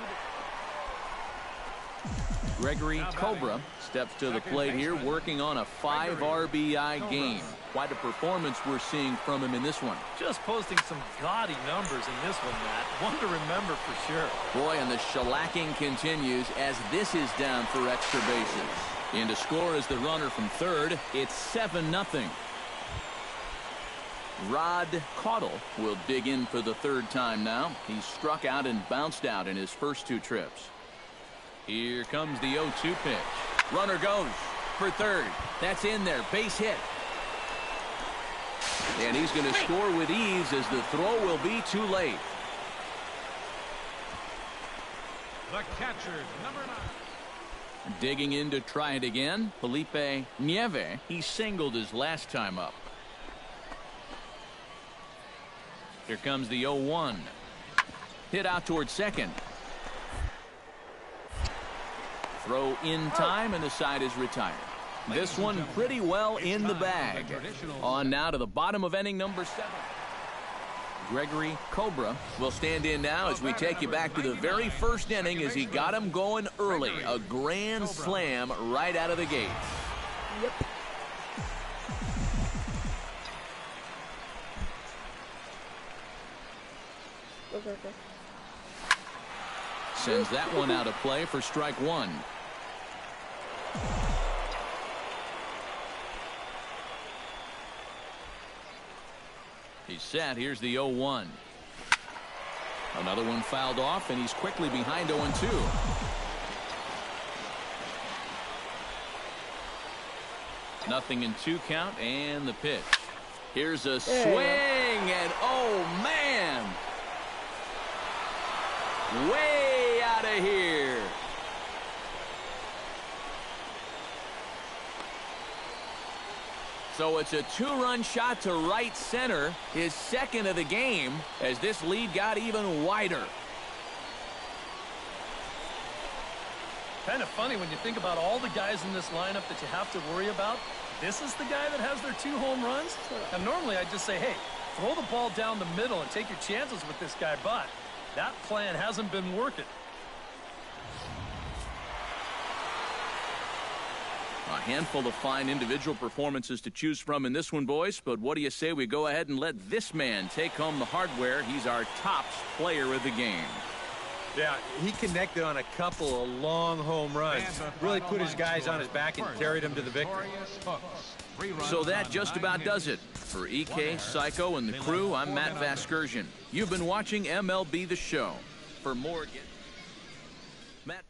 Gregory Cobra steps to the plate here, working on a 5 RBI game. Quite a performance we're seeing from him in this one. Just posting some gaudy numbers in this one, Matt. One to remember for sure. Boy, and the shellacking continues as this is down for extra bases. In to score is the runner from third. It's 7-0. Rod Caudle will dig in for the 3rd time now. He struck out and bounced out in his first 2 trips. Here comes the 0-2 pitch. Runner goes for third. That's in there. Base hit. And he's going to score with ease as the throw will be too late. The catcher, number 9. Digging in to try it again, Felipe Nieve. He singled his last time up. Here comes the 0-1. Hit out towards second. Throw in time, and the side is retired. This one pretty well in the bag. On now to the bottom of inning number 7. Gregory Cobra will stand in now as we take you back to the very first inning as he got him going early. A grand slam right out of the gate. Yep. Okay. Sends that one out of play for strike 1. He's set. Here's the 0-1. Another one fouled off, and he's quickly behind 0-2. Nothing in 2 count, and the pitch. Here's a swing, and oh man! Way out of here. So it's a 2-run shot to right center, his 2nd of the game, as this lead got even wider. Kind of funny when you think about all the guys in this lineup that you have to worry about. This is the guy that has their 2 home runs. And normally I just say, hey, throw the ball down the middle and take your chances with this guy, but that plan hasn't been working. A handful of fine individual performances to choose from in this one, boys. But what do you say we go ahead and let this man take home the hardware? He's our top player of the game. Yeah, he connected on a couple of long home runs. Really put his guys on his back and carried them to the victory. So that just about does it. For EK, Psycho, and the crew, I'm Matt Vasgersian. You've been watching MLB The Show. For more, Matt.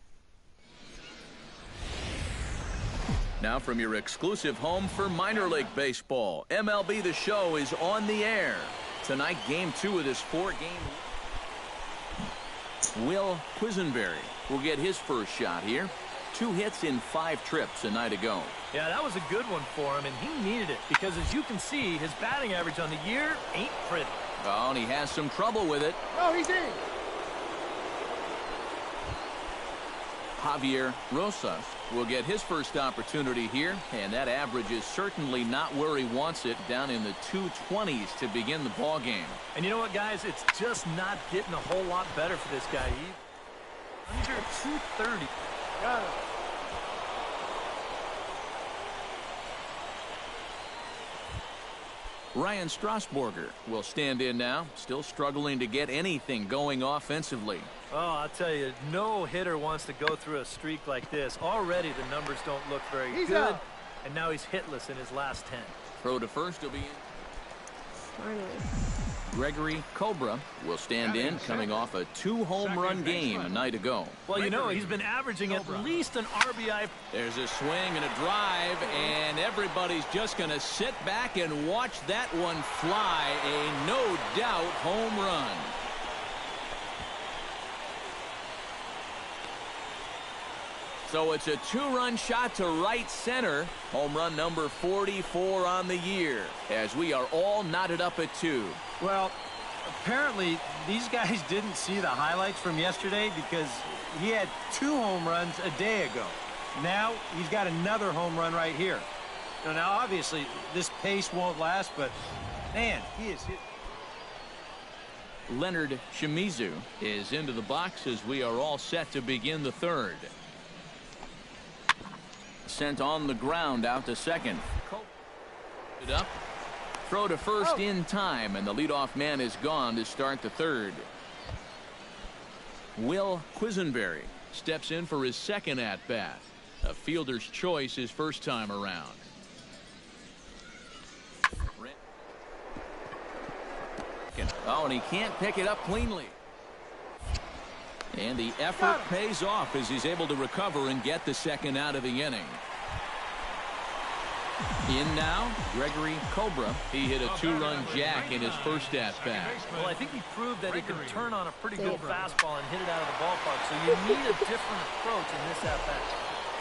Now from your exclusive home for minor league baseball, MLB The Show is on the air. Tonight, game 2 of this 4-game. Will Quisenberry will get his first shot here. 2 hits in 5 trips a night ago. Yeah, that was a good one for him, and he needed it because, as you can see, his batting average on the year ain't pretty. Oh, and he has some trouble with it. Oh, he's in. Javier Rosas will get his first opportunity here, and that average is certainly not where he wants it, down in the 220s to begin the ball game. And you know what, guys? It's just not getting a whole lot better for this guy. He's under 230. Got it. Ryan Strasburger will stand in now, still struggling to get anything going offensively. Oh, I'll tell you, no hitter wants to go through a streak like this. Already the numbers don't look very He's good, out. and now he's hitless in his last 10. Throw to first will be in. Finally. Gregory Cobra will stand in, coming off a 2-home-run game a night ago. Well, you know, he's been averaging at least an RBI. There's a swing and a drive, and everybody's just going to sit back and watch that one fly. A no-doubt home run. So it's a 2-run shot to right center. Home run number 44 on the year, as we are all knotted up at 2. Well, apparently these guys didn't see the highlights from yesterday because he had 2 home runs a day ago. Now he's got another home run right here. Now obviously this pace won't last, but man, he is hit. Leonard Shimizu is into the box as we are all set to begin the 3rd. Sent on the ground out to second. It up. Throw to first in time, and the leadoff man is gone to start the 3rd. Will Quisenberry steps in for his second at-bat. A fielder's choice his first time around. Oh, and he can't pick it up cleanly. And the effort pays off as he's able to recover and get the second out of the inning. In now, Gregory Cobra. He hit a 2-run jack in his first at-bat. Well, I think he proved that he can turn on a pretty good fastball and hit it out of the ballpark, so you need a different approach in this at-bat.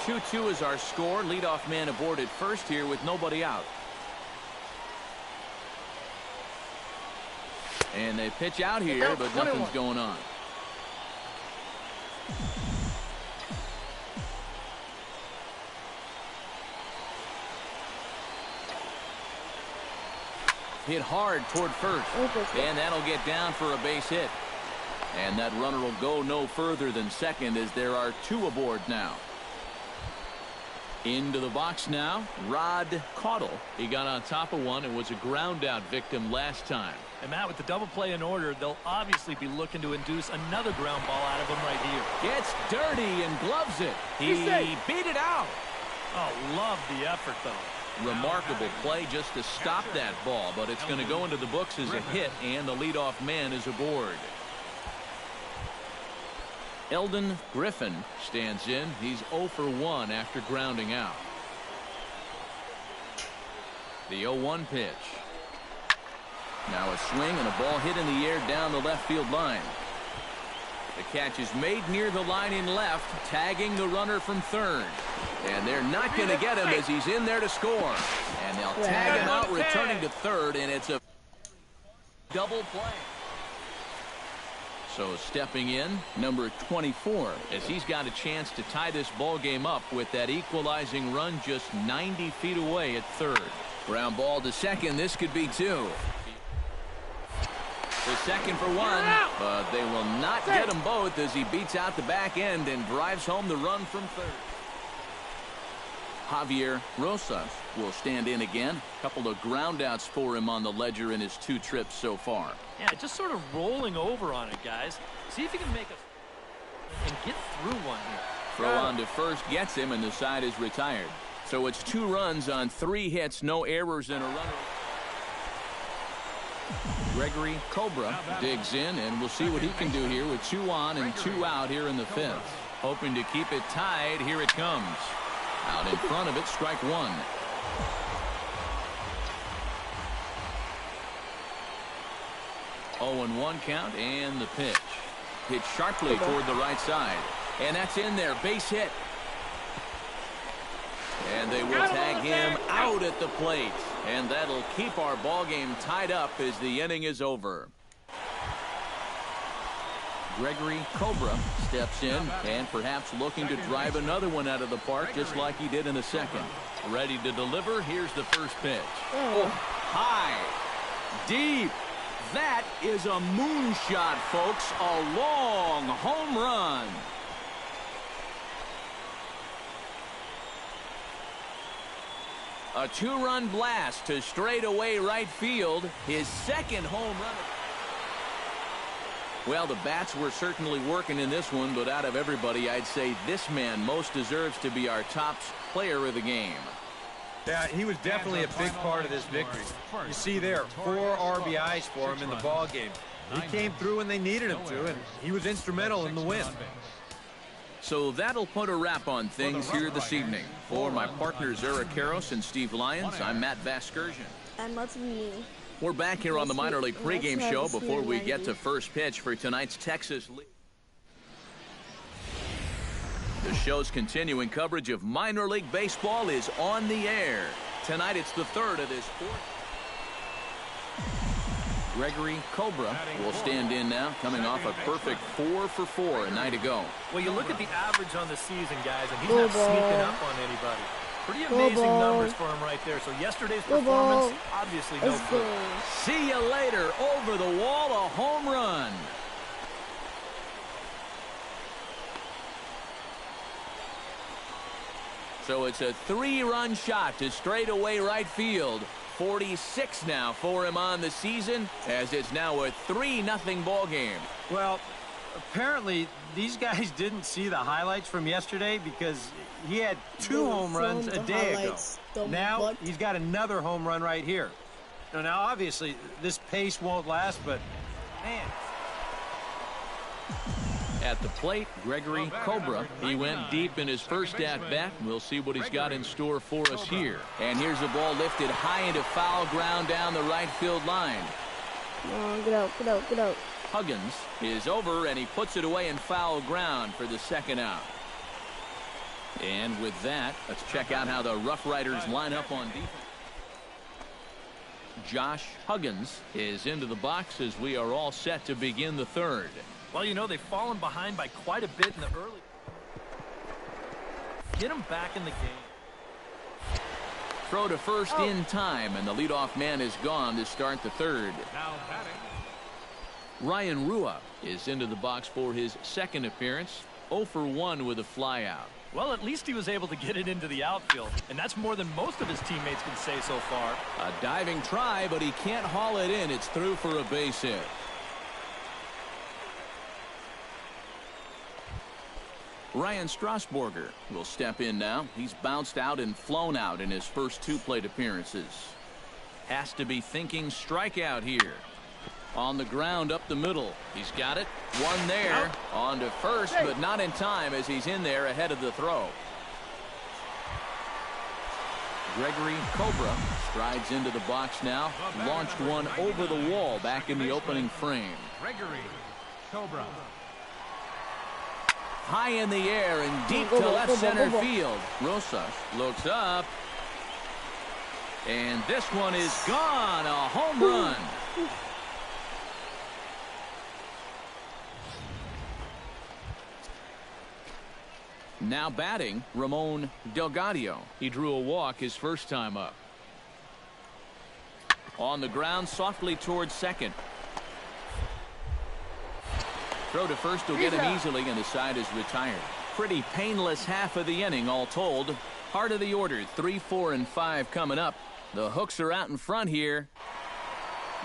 2-2 is our score. Leadoff man aboard at first here with nobody out. And they pitch out here, but nothing's going on. Hit hard toward first, and that'll get down for a base hit. And that runner will go no further than second as there are 2 aboard now. Into the box now, Rod Caudle. He got on top of one and was a ground out victim last time. And Matt, with the double play in order, they'll obviously be looking to induce another ground ball out of him right here. Gets dirty and gloves it. He beat it out. Oh, love the effort, though. Remarkable play just to stop that ball, but it's going to go into the books as a hit, and the leadoff man is aboard. Eldon Griffin stands in. He's 0 for 1 after grounding out. The 0-1 pitch. Now a swing and a ball hit in the air down the left field line. The catch is made near the line in left, tagging the runner from third. And they're not going to get him as he's in there to score. And they'll tag him out, returning to third, and it's a double play. So stepping in, number 24, as he's got a chance to tie this ball game up with that equalizing run just 90 feet away at third. Ground ball to second. This could be 2. The second for 1, but they will not get them both as he beats out the back end and drives home the run from third. Javier Rosas will stand in again. A couple of groundouts for him on the ledger in his 2 trips so far. Yeah, just sort of rolling over on it, guys. See if you can make a and get through one here. Throw on to first gets him, and the side is retired. So it's 2 runs on 3 hits, no errors, and a runner. Gregory Cobra digs in, and we'll see what he can do here with 2 on and 2 out here in the 5th. Hoping to keep it tied. Here it comes. Out in front of it, strike 1. 0-1 count and the pitch. Hit sharply toward the right side. And that's in there. Base hit. And they will tag him out at the plate. And that'll keep our ball game tied up as the inning is over. Gregory Cobra steps in and perhaps looking to drive another one out of the park just like he did in the second. Ready to deliver. Here's the first pitch. Oh, high. Deep. That is a moonshot, folks. A long home run. A two-run blast to straightaway right field. His second home run. Well, the bats were certainly working in this one, but out of everybody, I'd say this man most deserves to be our top player of the game. Yeah, he was definitely a big part of this victory. You see there, 4 RBIs for him in the ball game. He came through when they needed him to, and he was instrumental in the win. So that'll put a wrap on things here this evening. For my partners Eric Karros and Steve Lyons, I'm Matt Vasgersian. And that's me. We're back here on the minor league pregame show before we get to first pitch for tonight's Texas League. The show's continuing coverage of minor league baseball is on the air. Tonight it's the third of this fourth. Gregory Cobra will stand in now, coming off a perfect 4 for 4 a night ago. Well, you look at the average on the season, guys, and he's not sneaking up on anybody. Pretty amazing numbers for him right there. So yesterday's performance, obviously no good. See you later. Over the wall, a home run. So it's a 3-run shot to straightaway right field. 46 now for him on the season, as it's now a 3-0 ball game. Well, apparently these guys didn't see the highlights from yesterday because he had 2 home runs a day ago. Now he's got another home run right here. Now obviously this pace won't last, but man. At the plate, Gregory Cobra. He went deep in his first at-bat. We'll see what he's got in store for us here. And here's a ball lifted high into foul ground down the right field line. Get out, get out, get out. Huggins is over, and he puts it away in foul ground for the second out. And with that, let's check out how the Rough Riders line up on defense. Josh Huggins is into the box as we are all set to begin the third. Well, you know, they've fallen behind by quite a bit in the early. Get them back in the game. Throw to first in time, and the leadoff man is gone to start the third. Now batting. Ryan Rua is into the box for his second appearance. 0 for 1 with a flyout. Well, at least he was able to get it into the outfield, and that's more than most of his teammates can say so far. A diving try, but he can't haul it in. It's through for a base hit. Ryan Strasburger will step in now. He's bounced out and flown out in his first 2 plate appearances. Has to be thinking strikeout here. On the ground up the middle. He's got it. One there. On to first, but not in time as he's in there ahead of the throw. Gregory Cobra strides into the box now. Launched one over the wall back in the opening frame. Gregory Cobra. High in the air and deep to left center field. Rosas looks up. And this one is gone. A home run. Now batting, Ramon Delgado. He drew a walk his first time up. On the ground, softly towards second. Throw to first will get him easily, and the side is retired. Pretty painless half of the inning, all told. Heart of the order, 3, 4, and 5 coming up. The hooks are out in front here.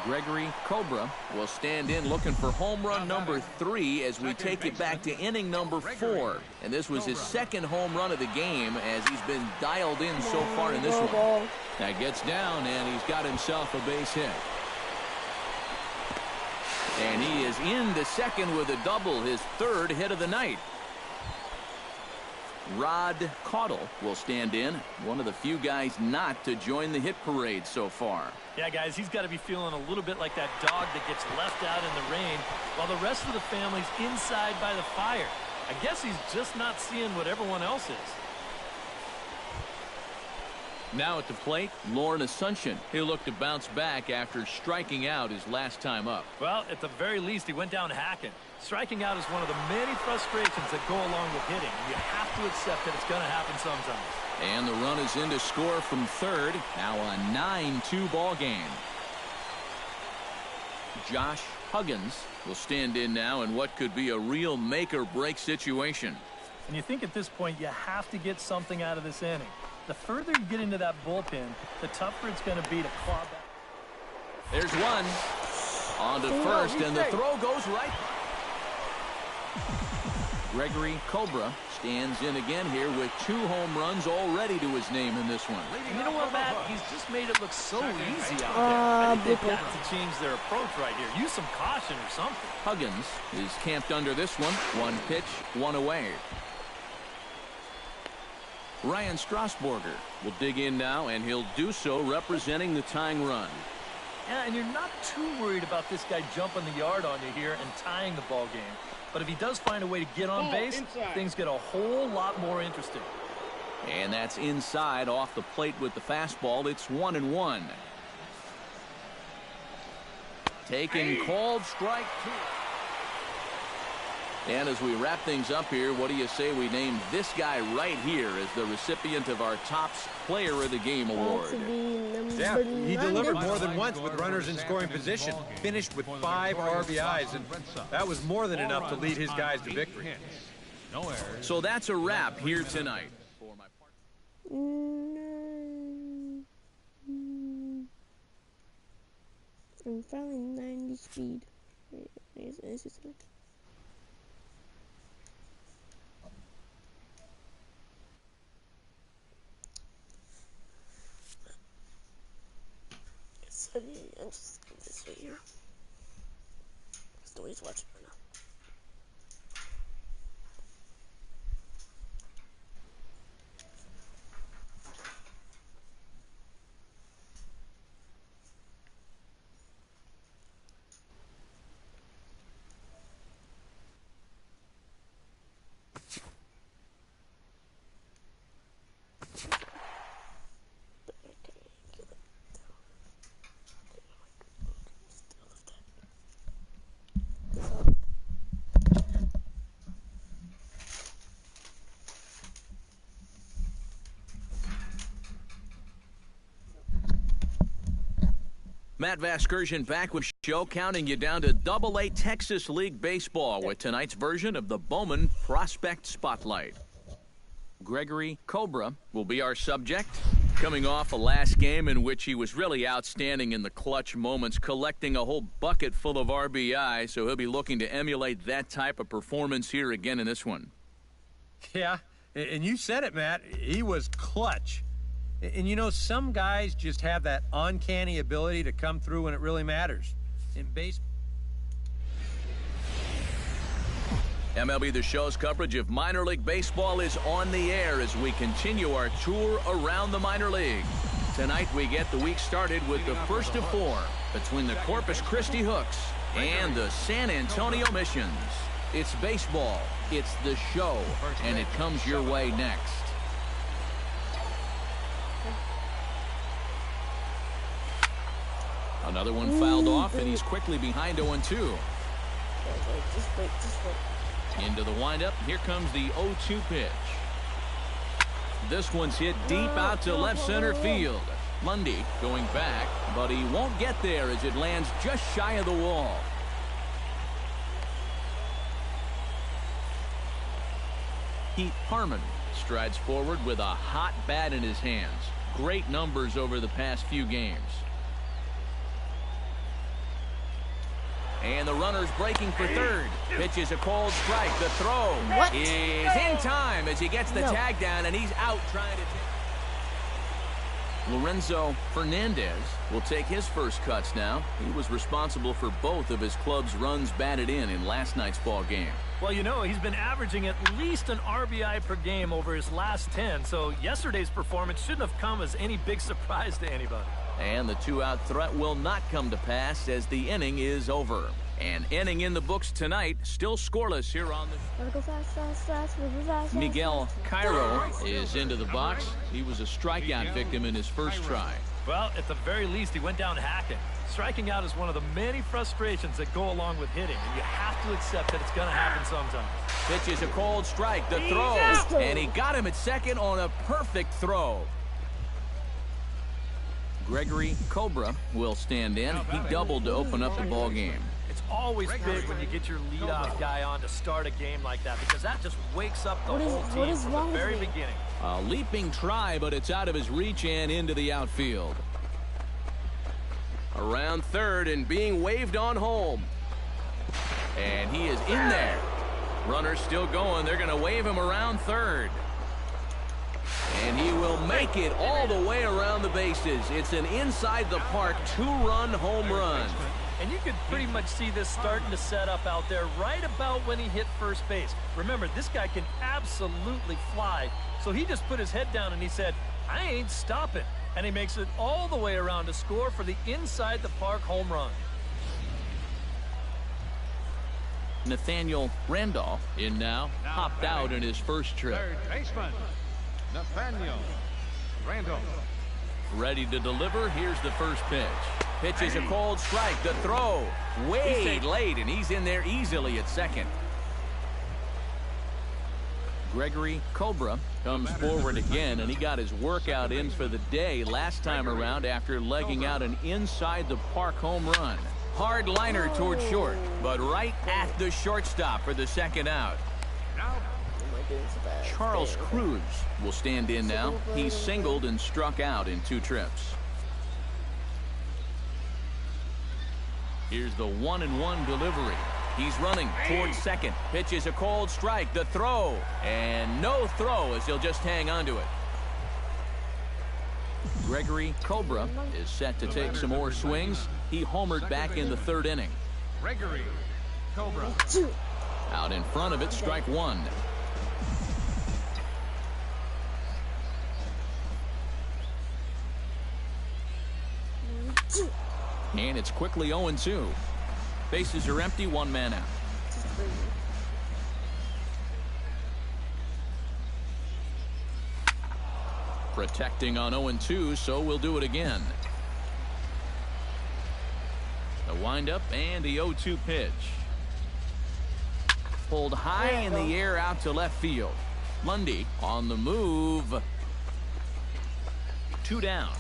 Gregory Cobra will stand in looking for home run number 3 as we take it back to inning number 4. And this was his second home run of the game as he's been dialed in so far in this one. That gets down, and he's got himself a base hit. And he is in the second with a double, his 3rd hit of the night. Rod Caudle will stand in, one of the few guys not to join the hit parade so far. Yeah, guys, he's got to be feeling a little bit like that dog that gets left out in the rain while the rest of the family's inside by the fire. I guess he's just not seeing what everyone else is. Now at the plate, Lauren Asuncion. He'll look to bounce back after striking out his last time up. Well, at the very least, he went down hacking. Striking out is one of the many frustrations that go along with hitting. You have to accept that it's going to happen sometimes. And the run is in to score from third. Now a 9-2 ball game. Josh Huggins will stand in now in what could be a real make-or-break situation. And you think at this point you have to get something out of this inning. The further you get into that bullpen, the tougher it's going to be to claw back. There's one. On to first, and the throw goes right. Gregory Cobra stands in again here with 2 home runs already to his name in this one. And you know what, Matt? He's just made it look so easy out there. I think they've got to change their approach right here. Use some caution or something. Huggins is camped under this one. 1 pitch, 1 away. Ryan Strasburger will dig in now, and he'll do so representing the tying run. Yeah, and you're not too worried about this guy jumping the yard on you here and tying the ball game. But if he does find a way to get on base, things get a whole lot more interesting. And that's inside off the plate with the fastball. It's 1-1. Taken, called, strike 2. And as we wrap things up here, what do you say we name this guy right here as the recipient of our Topps Player of the Game award? Yeah, he delivered more than once with runners in scoring position. Finished with 5 RBIs, and that was more than enough to lead his guys to victory. So that's a wrap here tonight. I'm probably 90 speed. I'm just this way here. Nobody's watching right now. Matt Vasgersian back with show, counting you down to Double-A Texas League Baseball with tonight's version of the Bowman Prospect Spotlight. Gregory Cobra will be our subject, coming off a last game in which he was really outstanding in the clutch moments, collecting a whole bucket full of RBI, so he'll be looking to emulate that type of performance here again in this one. Yeah, and you said it, Matt. He was clutch. And you know, some guys just have that uncanny ability to come through when it really matters. In baseball. MLB The Show's coverage of minor league baseball is on the air as we continue our tour around the minor league. Tonight we get the week started with the first of 4 between the Corpus Christi Hooks and the San Antonio Missions. It's baseball, it's the show, and it comes your way next. Another one fouled off, and he's quickly behind 0-2. Just wait. Into the windup. Here comes the 0-2 pitch. This one's hit deep out to left center field. Lundy going back, but he won't get there as it lands just shy of the wall. Pete Harmon strides forward with a hot bat in his hands. Great numbers over the past few games. And the runner's breaking for third. Pitch is a cold strike. The throw is in time as he gets the tag down, and he's out trying to take. Lorenzo Fernandez will take his first cuts now. He was responsible for both of his club's runs batted in last night's ball game. Well, you know, he's been averaging at least an RBI per game over his last 10, so yesterday's performance shouldn't have come as any big surprise to anybody. And the two-out threat will not come to pass as the inning is over. An inning in the books tonight, still scoreless here on the... Gotta go fast, fast, fast, really fast, Miguel fast, fast. Cairo is into the box. He was a strikeout victim in his first try. Well, at the very least, he went down hacking. Striking out is one of the many frustrations that go along with hitting, and you have to accept that it's going to happen sometimes. Pitch is a cold strike. The throw, and he got him at second on a perfect throw. Gregory Cobra will stand in. He doubled to open up the ball game. It's always big when you get your leadoff guy on to start a game like that, because that just wakes up the whole team from the very beginning. A leaping try, but it's out of his reach and into the outfield. Around third and being waved on home. And he is in there. Runner still going. They're going to wave him around third. And he will make it all the way around the bases. It's an inside the park two-run home run. And you could pretty much see this starting to set up out there right about when he hit first base. Remember, this guy can absolutely fly. So he just put his head down and he said, I ain't stopping. And he makes it all the way around to score for the inside the park home run. Nathaniel Randolph in now, popped out in his first trip. Third baseman, Nathaniel Randolph. Ready to deliver. Here's the first pitch. Pitch is a cold strike. The throw way late, and he's in there easily at second. Gregory Cobra comes forward again, and he got his workout in for the day last time around after legging out an inside-the-park home run. Hard liner toward short, but right at the shortstop for the second out. Charles Cruz will stand in now. He singled and struck out in 2 trips. Here's the 1-1 delivery. He's running towards second. Pitch is a cold strike. The throw. And no throw as he'll just hang on to it. Gregory Cobra is set to take some more swings. He homered back in the 3rd inning. Gregory Cobra. Out in front of it, strike 1. And it's quickly 0-2. Bases are empty, 1 man out. Protecting on 0-2, so we'll do it again. A windup and the 0-2 pitch. Pulled high in the air out to left field. Lundy on the move. 2 down.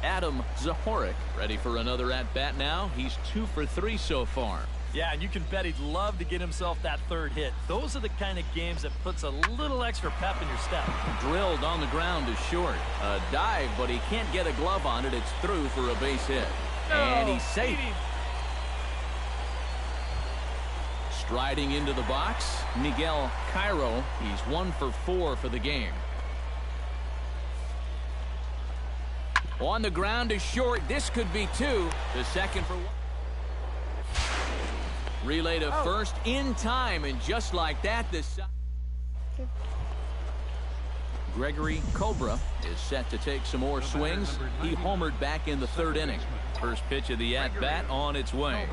Adam Zahorik ready for another at-bat now. He's 2 for 3 so far. Yeah, and you can bet he'd love to get himself that 3rd hit. Those are the kind of games that puts a little extra pep in your step. Drilled on the ground to short. A dive, but he can't get a glove on it. It's through for a base hit. And he's safe. Striding into the box, Miguel Cairo. He's 1 for 4 for the game. On the ground to short. This could be 2. The second for 1. Relay to first in time, and just like that, the Gregory Cobra is set to take some more swings. He homered back in the 3rd inning. First pitch of the at-bat on its way.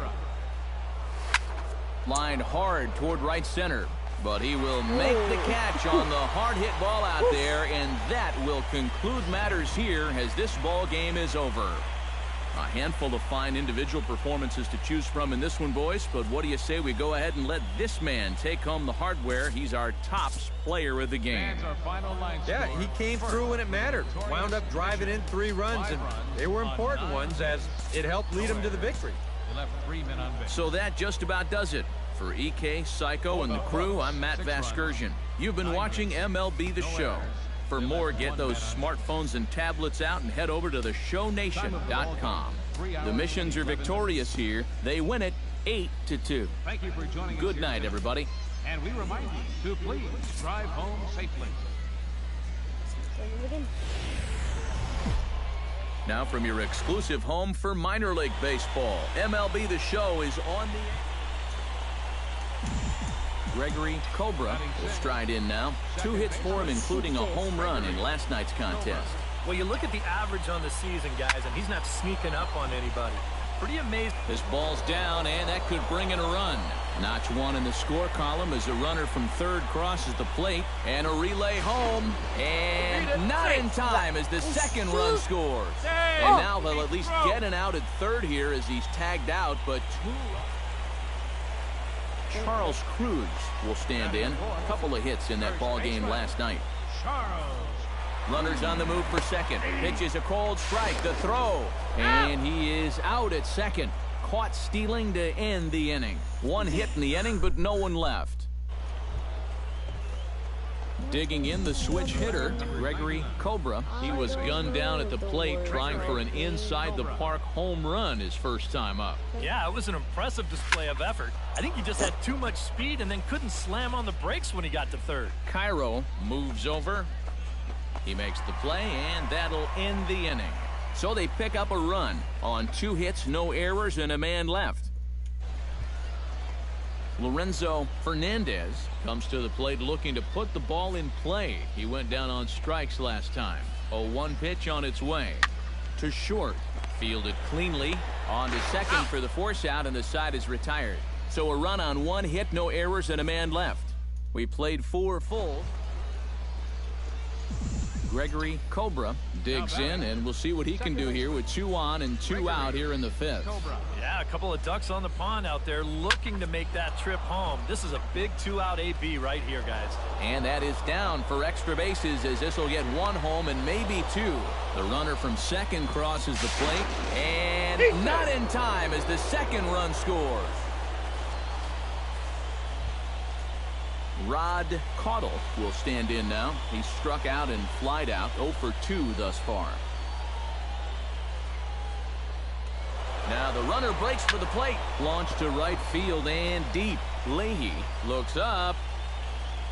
Lined hard toward right center, but he will make the catch on the hard hit ball out there, and that will conclude matters here as this ball game is over. A handful of fine individual performances to choose from in this one, boys, but what do you say we go ahead and let this man take home the hardware? He's our tops player of the game. Yeah, he came through when it mattered. Wound up driving in 3 runs, and they were important ones as it helped lead him to the victory. So that just about does it. For EK, Psycho, and the crew, I'm Matt Vasgersian. You've been watching MLB The Show. For more, get those smartphones and tablets out and head over to theshownation.com. The Missions are victorious here. They win it 8-2. Good night, everybody. And we remind you to please drive home safely. Now from your exclusive home for minor league baseball, MLB The Show is on the... Gregory Cobra will stride in now. 2 hits for him, including a home run in last night's contest. Well, you look at the average on the season, guys, and he's not sneaking up on anybody. Pretty amazing. This ball's down, and that could bring in a run. Notch 1 in the score column as a runner from third crosses the plate, and a relay home, and not in time as the second run scores. And now they'll at least get an out at third here as he's tagged out, but 2. Charles Cruz will stand in. A couple of hits in that ball game last night. Runners on the move for second. Pitches a cold strike. The throw. And he is out at second. Caught stealing to end the inning. 1 hit in the inning, but no one left. Digging in the switch hitter, Gregory Cobra. He was gunned down at the plate trying for an inside-the-park home run his first time up. Yeah, it was an impressive display of effort. I think he just had too much speed and then couldn't slam on the brakes when he got to third. Cairo moves over. He makes the play, and that'll end the inning. So they pick up a run on 2 hits, no errors, and a man left. Lorenzo Fernandez comes to the plate looking to put the ball in play. He went down on strikes last time. A 1 pitch on its way. To short. Fielded cleanly. On to second for the force out, and the side is retired. So a run on 1 hit, no errors, and a man left. We played 4 full. Gregory Cobra digs in, and we'll see what he can do here with 2 on and 2 out here in the 5th. Yeah, a couple of ducks on the pond out there looking to make that trip home. This is a big 2-out AB right here, guys. And that is down for extra bases as this will get 1 home and maybe 2. The runner from second crosses the plate, and not in time as the second run scores. Rod Caudle will stand in now. He struck out and flied out. 0 for 2 thus far. Now the runner breaks for the plate. Launched to right field and deep. Leahy looks up.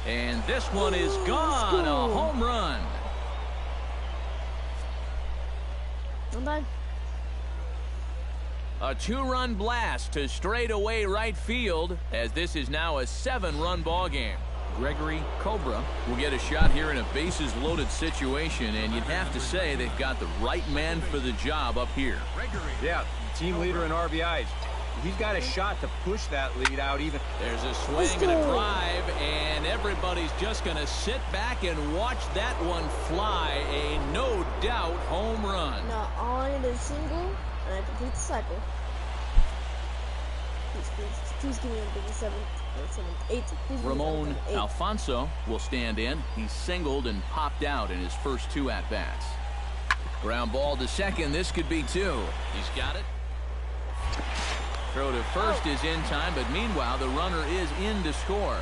And this one is gone. A home run. A 2-run blast to straightaway right field as this is now a 7-run ball game. Gregory Cobra will get a shot here in a bases-loaded situation, and you'd have to say they've got the right man for the job up here. Yeah, team leader in RBIs. He's got a shot to push that lead out even. There's a swing and a drive, and everybody's just going to sit back and watch that one fly. A no-doubt home run. Now all I need is a single, and I complete the cycle. Please give me a big 7th, 8th. Ramon Alfonso will stand in. He singled and popped out in his first 2 at-bats. Ground ball to second. This could be 2. He's got it. Throw to first is in time, but meanwhile the runner is in to score.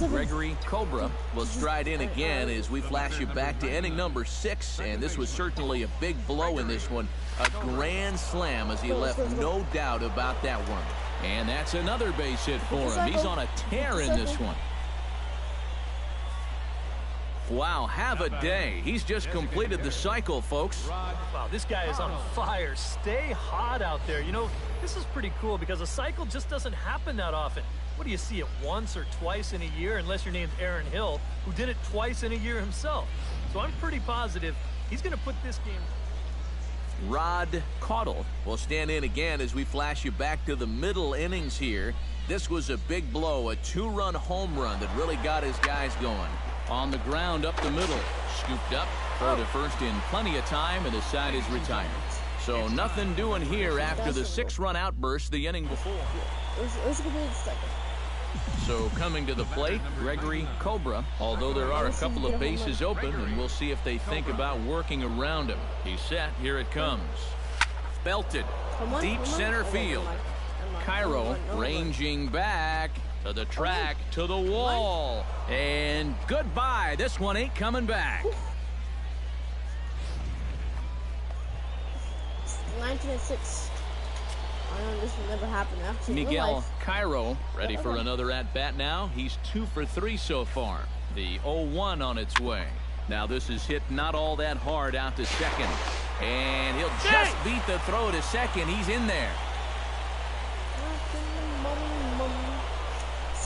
Gregory Cobra will stride in again as we flash you back to inning number 6, and this was certainly a big blow in this one. A grand slam as he left no doubt about that one. And that's another base hit for him. He's on a tear in this one. Wow, have a day. He's just completed the cycle, folks. Wow, this guy is on fire. Stay hot out there. You know, this is pretty cool because a cycle just doesn't happen that often. What do you see it once or twice in a year, unless your name's Aaron Hill, who did it twice in a year himself. So I'm pretty positive he's going to put this game. Rod Caudle will stand in again as we flash you back to the middle innings here. This was a big blow, a 2-run home run that really got his guys going. On the ground up the middle, scooped up, throw to first in plenty of time, and the side is retired. So nothing doing here after the 6-run outburst the inning before. So coming to the plate, Gregory Cobra, although there are a couple of bases open, and we'll see if they think about working around him. He's set, here it comes. Belted, deep center field. Cairo ranging back to the track, to the wall. And goodbye, this one ain't coming back. 19-6. I know this will never happen actually in real Miguel life. Cairo ready for Okay. another at-bat now. He's 2 for 3 so far. The 0-1 on its way. Now this is hit not all that hard out to second. And he'll just beat the throw to second. He's in there.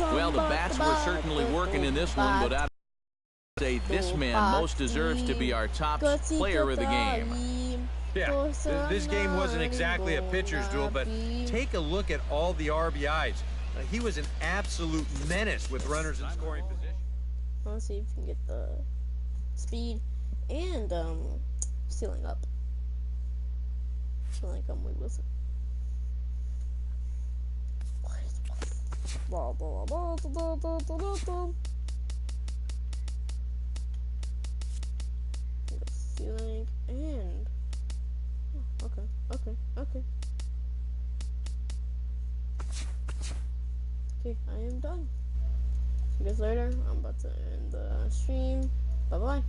Well, the bats were certainly working in this one, but I'd say this man most deserves to be our top player of the game. Yeah, this game wasn't exactly a pitcher's duel, but take a look at all the RBIs. He was an absolute menace with runners in scoring position. Let's see if we can get the speed and stealing up. Stealing up, wait, was it? Blah, blah, blah, blah, blah, blah, blah, blah. Stealing and okay. Okay, I am done. See you guys later. I'm about to end the stream. Bye bye.